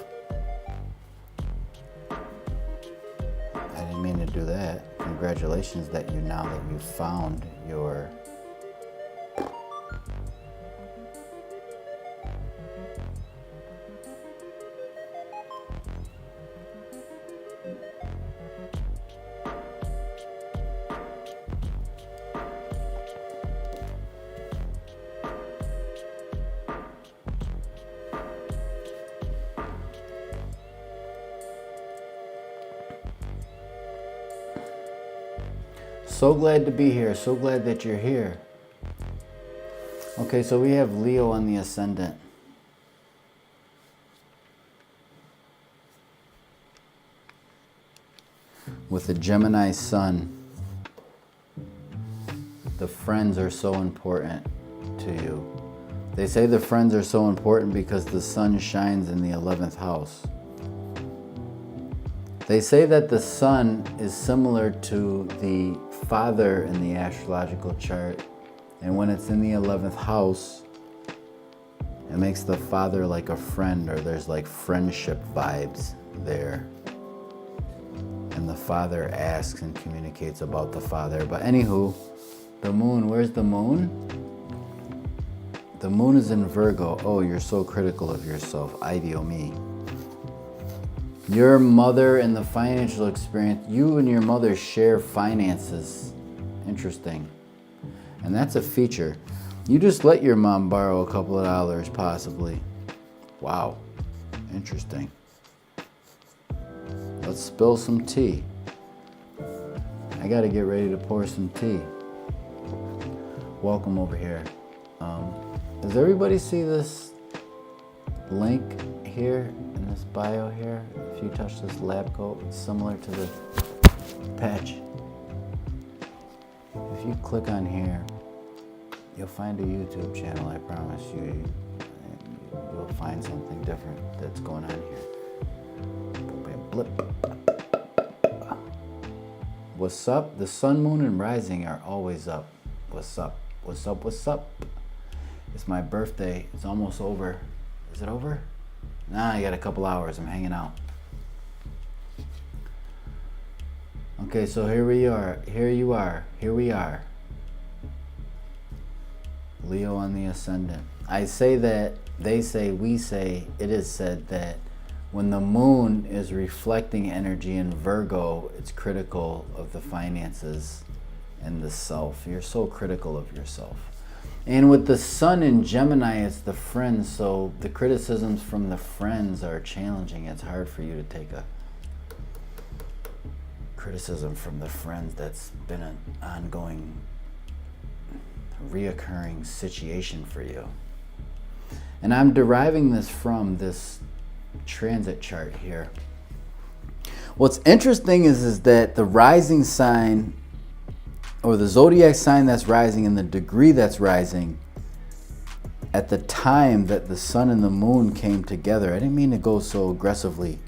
I didn't mean to do that. Congratulations that you've found your... So glad to be here. So glad that you're here. Okay, so we have Leo on the ascendant. With a Gemini sun. The friends are so important to you. They say the friends are so important because the sun shines in the 11th house. They say that the sun is similar to the father in the astrological chart, and when it's in the 11th house, it makes the father like a friend, or there's like friendship vibes there. And the father asks and communicates about the father. But anywho, the moon, where's the moon? The moon is in Virgo. Oh, you're so critical of yourself. Ay, Dios me. Your mother and the financial experience, you and your mother share finances. Interesting. And that's a feature. You just let your mom borrow a couple of dollars, possibly. Wow. Interesting. Let's spill some tea. I gotta get ready to pour some tea. Welcome over here. Does everybody see this link here in this bio here? If you touch this lab coat, it's similar to the patch. If you click on here, you'll find a YouTube channel, I promise you. You'll find something different that's going on here. Blip. What's up? The sun, moon, and rising are always up. What's up? What's up? What's up? It's my birthday. It's almost over. Is it over? Nah, I got a couple hours. I'm hanging out. Okay, so here we are. Here you are. Here we are. Leo on the ascendant. I say that, they say, we say, it is said that when the moon is reflecting energy in Virgo, it's critical of the finances and the self. You're so critical of yourself. And with the sun in Gemini, it's the friends, so the criticisms from the friends are challenging. It's hard for you to take a criticism from the friends that's been an ongoing, reoccurring situation for you. And I'm deriving this from this transit chart here. What's interesting is that the rising sign, or the zodiac sign that's rising and the degree that's rising at the time that the sun and the moon came together. I didn't mean to go so aggressively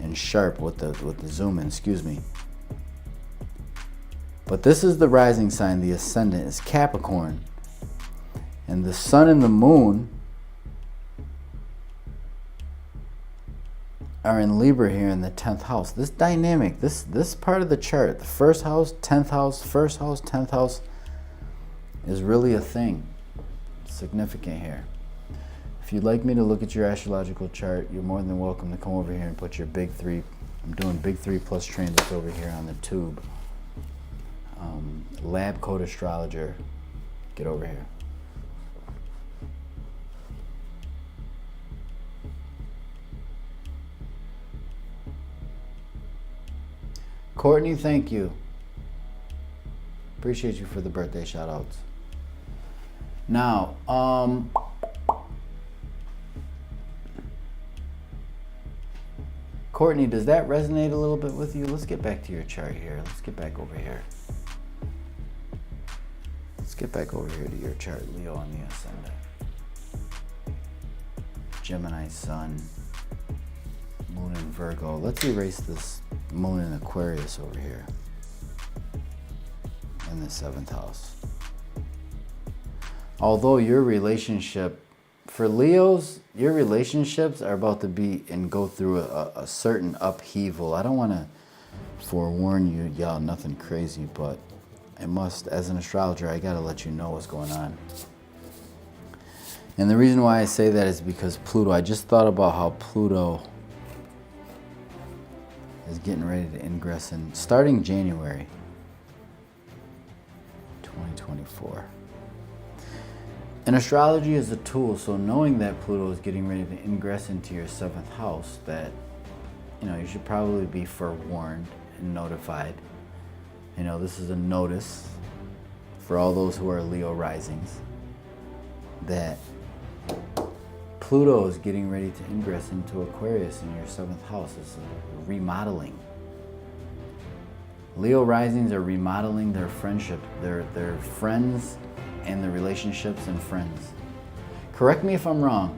and sharp with the zoom in, excuse me. But this is the rising sign, the ascendant is Capricorn. And the sun and the moon are in Libra here in the 10th house. This dynamic, this part of the chart, the first house, 10th house, first house, 10th house, is really a thing. It's significant here. If you'd like me to look at your astrological chart, you're more than welcome to come over here and put your big 3. I'm doing big 3 plus transits over here on the tube. Lab coat astrologer, get over here. Courtney, thank you. Appreciate you for the birthday shout outs. Now, Courtney, does that resonate a little bit with you? Let's get back to your chart here. Let's get back over here. Let's get back over here to your chart, Leo on the ascendant. Gemini sun, moon in Virgo. Let's erase this moon in Aquarius over here in the 7th house. Although your relationship, for Leos, your relationships are about to be and go through a certain upheaval. I don't want to forewarn you, y'all, nothing crazy, but I must, as an astrologer, I got to let you know what's going on. And the reason why I say that is because Pluto, I just thought about how Pluto is getting ready to ingress in, starting January 2024. And astrology is a tool, so knowing that Pluto is getting ready to ingress into your 7th house, that, you know, you should probably be forewarned and notified. You know, this is a notice for all those who are Leo risings that Pluto is getting ready to ingress into Aquarius in your 7th house. It's a remodeling. Leo risings are remodeling their friendship, their friends, and the relationships and friends. Correct me if I'm wrong.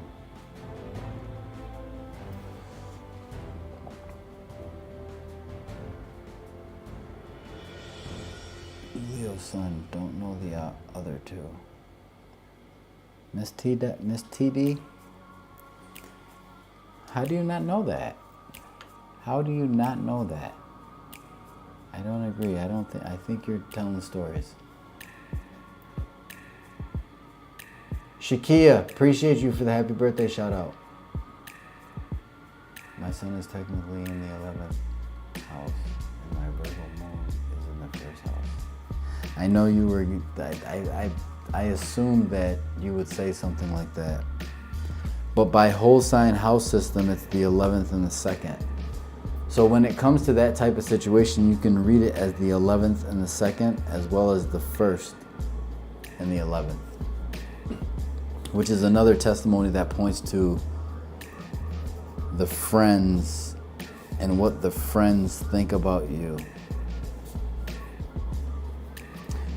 Leo sun, don't know the other two. Miss TD? How do you not know that? How do you not know that? I don't agree. I think you're telling stories. Shakia, appreciate you for the happy birthday shout out. My sun is technically in the 11th house, and my Virgo moon is in the 1st house. I know you were, I assumed that you would say something like that. But by whole sign house system, it's the 11th and the 2nd. So when it comes to that type of situation, you can read it as the 11th and the 2nd, as well as the 1st and the 11th. Which is another testimony that points to the friends and what the friends think about you.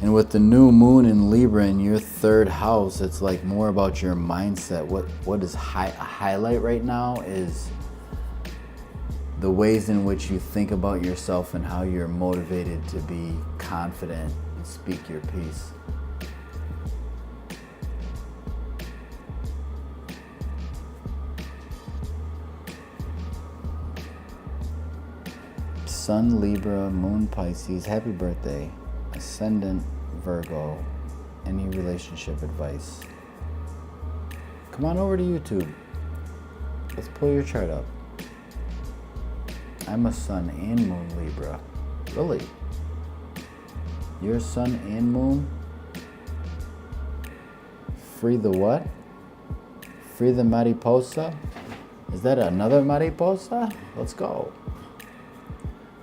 And with the new moon in Libra in your 3rd house, it's like more about your mindset. What is a highlight right now is the ways in which you think about yourself and how you're motivated to be confident and speak your piece. Sun Libra, Moon Pisces, happy birthday. Ascendant Virgo, any relationship advice? Come on over to YouTube. Let's pull your chart up. I'm a Sun and Moon Libra. Really? You're Sun and Moon? Free the what? Free the mariposa? Is that another mariposa? Let's go.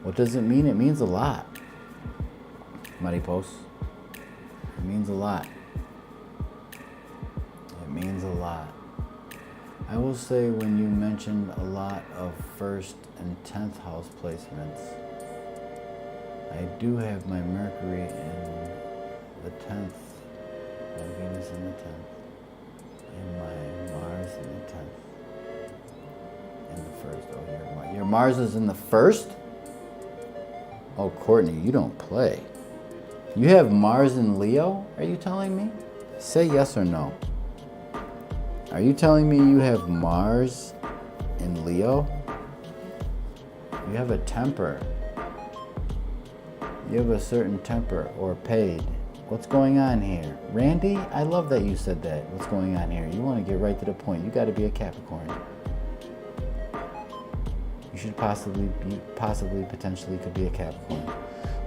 What does it mean? It means a lot. Maripos. It means a lot. It means a lot. I will say when you mentioned a lot of 1st and 10th house placements, I do have my Mercury in the 10th, my Venus in the 10th, and my Mars in the 10th, and the 1st. Oh, your Mars is in the 1st? Oh, Courtney, you don't play. You have Mars in Leo, are you telling me? Say yes or no. Are you telling me you have Mars in Leo? You have a temper. You have a certain temper or paid. What's going on here? Randy, I love that you said that. What's going on here? You want to get right to the point. You got to be a Capricorn. You should potentially could be a Capricorn.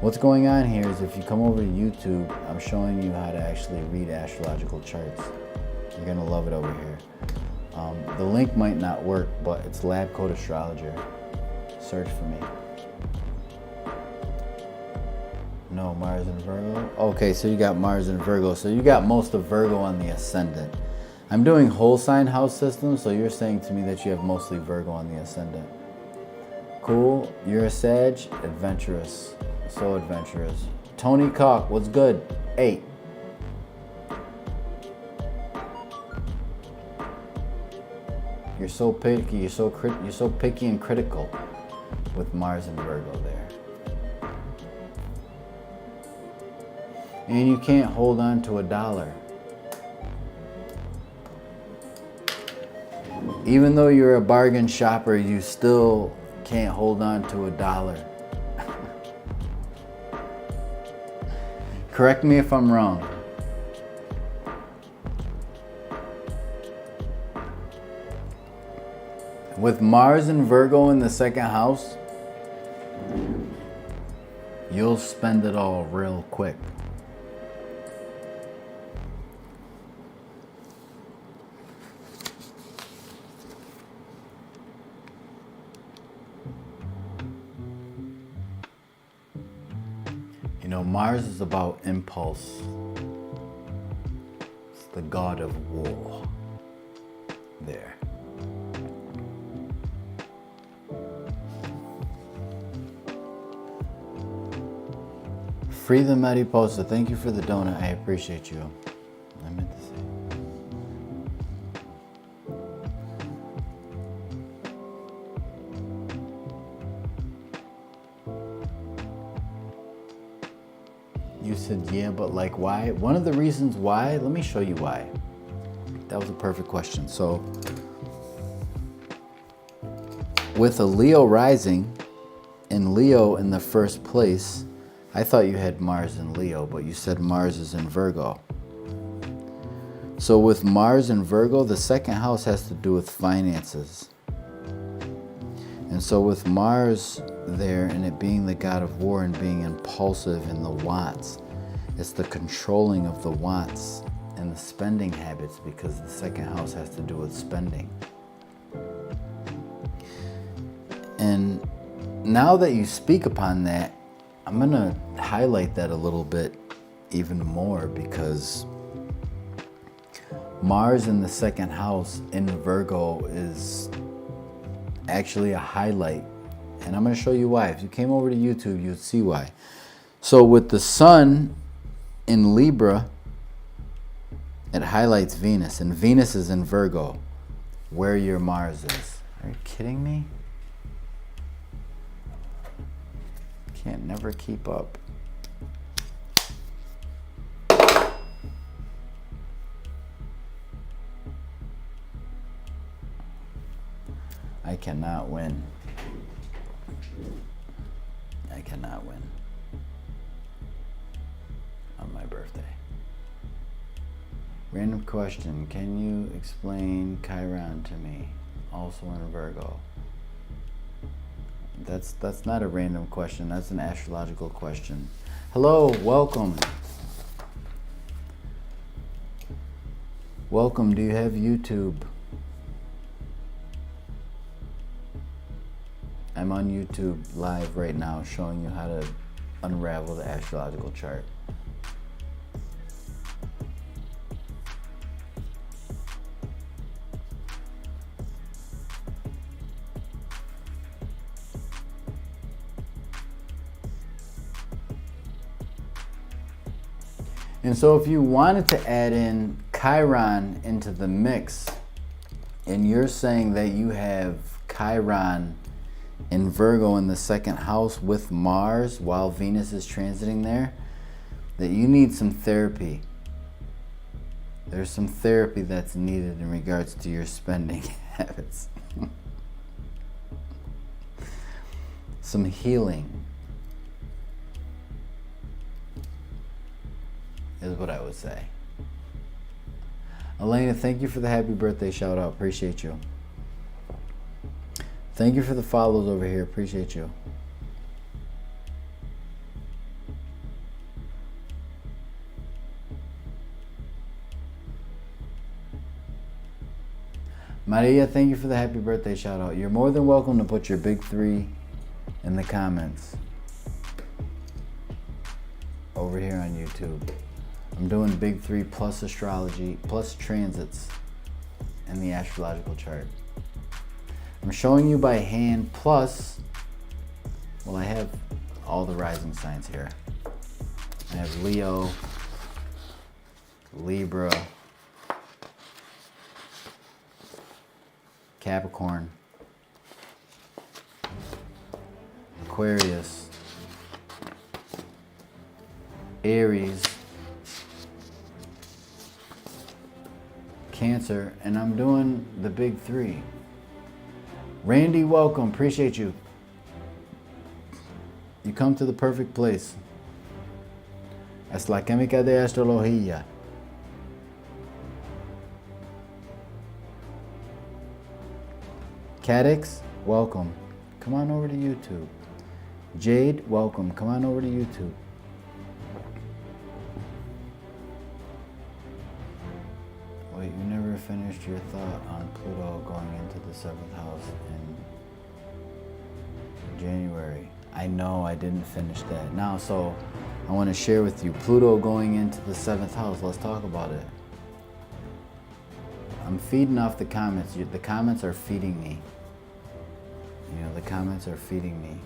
What's going on here is if you come over to YouTube, I'm showing you how to actually read astrological charts. You're going to love it over here. The link might not work, but it's Lab Coat Astrologer. Search for me. No, Mars and Virgo. Okay, so you got Mars and Virgo. So you got most of Virgo on the ascendant. I'm doing whole sign house system, so you're saying to me that you have mostly Virgo on the ascendant. Cool. You're a Sag, adventurous. So adventurous. Tony Cock, what's good? 8. You're so picky. You're so picky and critical with Mars and Virgo there. And you can't hold on to a dollar. Even though you're a bargain shopper, you still can't hold on to a dollar. Correct me if I'm wrong. With Mars and Virgo in the second house, you'll spend it all real quick. You know, Mars is about impulse. It's the god of war there. Free the Mariposa. Thank you for the donut. I appreciate you. I meant to say. You said, yeah, but like why? One of the reasons why, let me show you why. That was a perfect question. So, with a Leo rising and Leo in the first place, I thought you had Mars in Leo, but you said Mars is in Virgo. So with Mars in Virgo, the second house has to do with finances. And so with Mars there and it being the god of war and being impulsive in the wants, it's the controlling of the wants and the spending habits, because the second house has to do with spending. And now that you speak upon that, I'm going to highlight that a little bit even more, because Mars in the second house in Virgo is actually a highlight. And I'm going to show you why. If you came over to YouTube, you'd see why. So with the sun in Libra, it highlights Venus. And Venus is in Virgo, where your Mars is. Are you kidding me? Can't never keep up. I cannot win. I cannot win on my birthday. Random question. Can you explain Chiron to me? Also in Virgo. That's not a random question. That's an astrological question. Hello, welcome. Welcome. Do you have YouTube? I'm on YouTube live right now showing you how to unravel the astrological chart. And so if you wanted to add in Chiron into the mix, and you're saying that you have Chiron in Virgo in the second house with Mars while Venus is transiting there, that you need some therapy. There's some therapy that's needed in regards to your spending habits. Some healing is what I would say. Elena, thank you for the happy birthday shout out. Appreciate you. Thank you for the follows over here. Appreciate you. Maria, thank you for the happy birthday shout out. You're more than welcome to put your big three in the comments over here on YouTube. I'm doing big three plus astrology plus transits in the astrological chart. I'm showing you by hand plus, well, I have all the rising signs here. I have Leo, Libra, Capricorn, Aquarius, Aries, Cancer, and I'm doing the big three. Randy, welcome. Appreciate you. You come to the perfect place. Es la química de astrología. Cadix, welcome. Come on over to YouTube. Jade, welcome. Come on over to YouTube. Wait, you never finished your thought on Pluto going into the 7th house in January. I know I didn't finish that. Now, so I want to share with you Pluto going into the 7th house. Let's talk about it. I'm feeding off the comments. The comments are feeding me. You know, the comments are feeding me.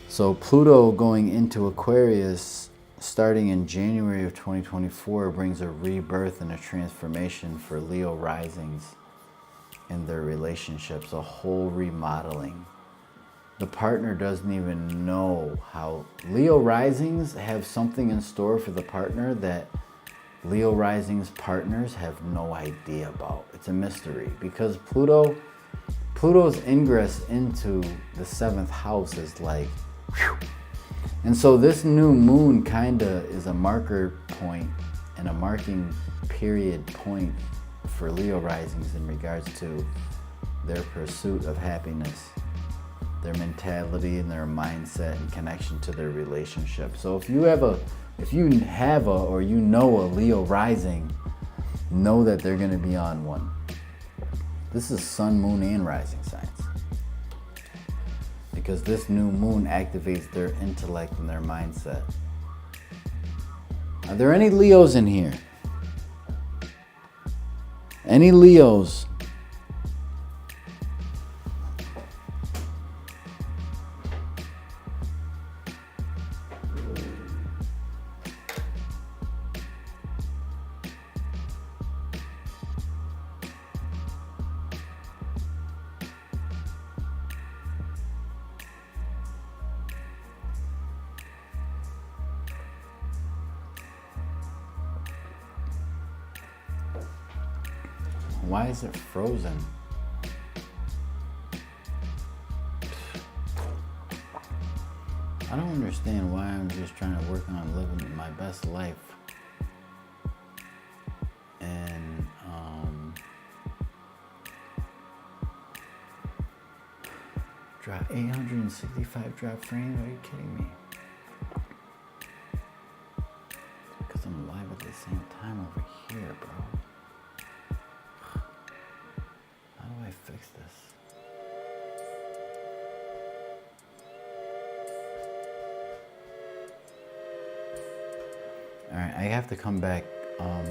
So Pluto going into Aquarius starting in January of 2024 brings a rebirth and a transformation for Leo risings in their relationships, a whole remodeling. The partner doesn't even know how. Leo risings have something in store for the partner that Leo risings partners have no idea about. It's a mystery because Pluto's ingress into the 7th house is like, whew. And so this new moon kind of is a marker point and a marking period point for Leo risings in regards to their pursuit of happiness, their mentality and their mindset and connection to their relationship. So if you have or you know a Leo rising, know that they're going to be on one. This is sun, moon, and rising signs. Because this new moon activates their intellect and their mindset. Are there any Leos in here? Any Leos? Why is it frozen? I don't understand why I'm just trying to work on living my best life. And drop 865 drop frames? Are you kidding me? Because I'm live at the same time over here, bro. How do I fix this? Alright, I have to come back. I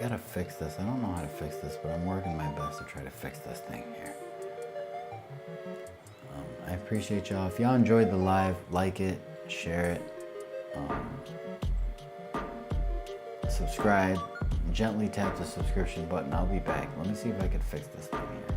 gotta fix this. I don't know how to fix this, but I'm working my best to try to fix this thing here. I appreciate y'all. If y'all enjoyed the live, like it, share it, subscribe, gently tap the subscription button. I'll be back. Let me see if I can fix this thing here.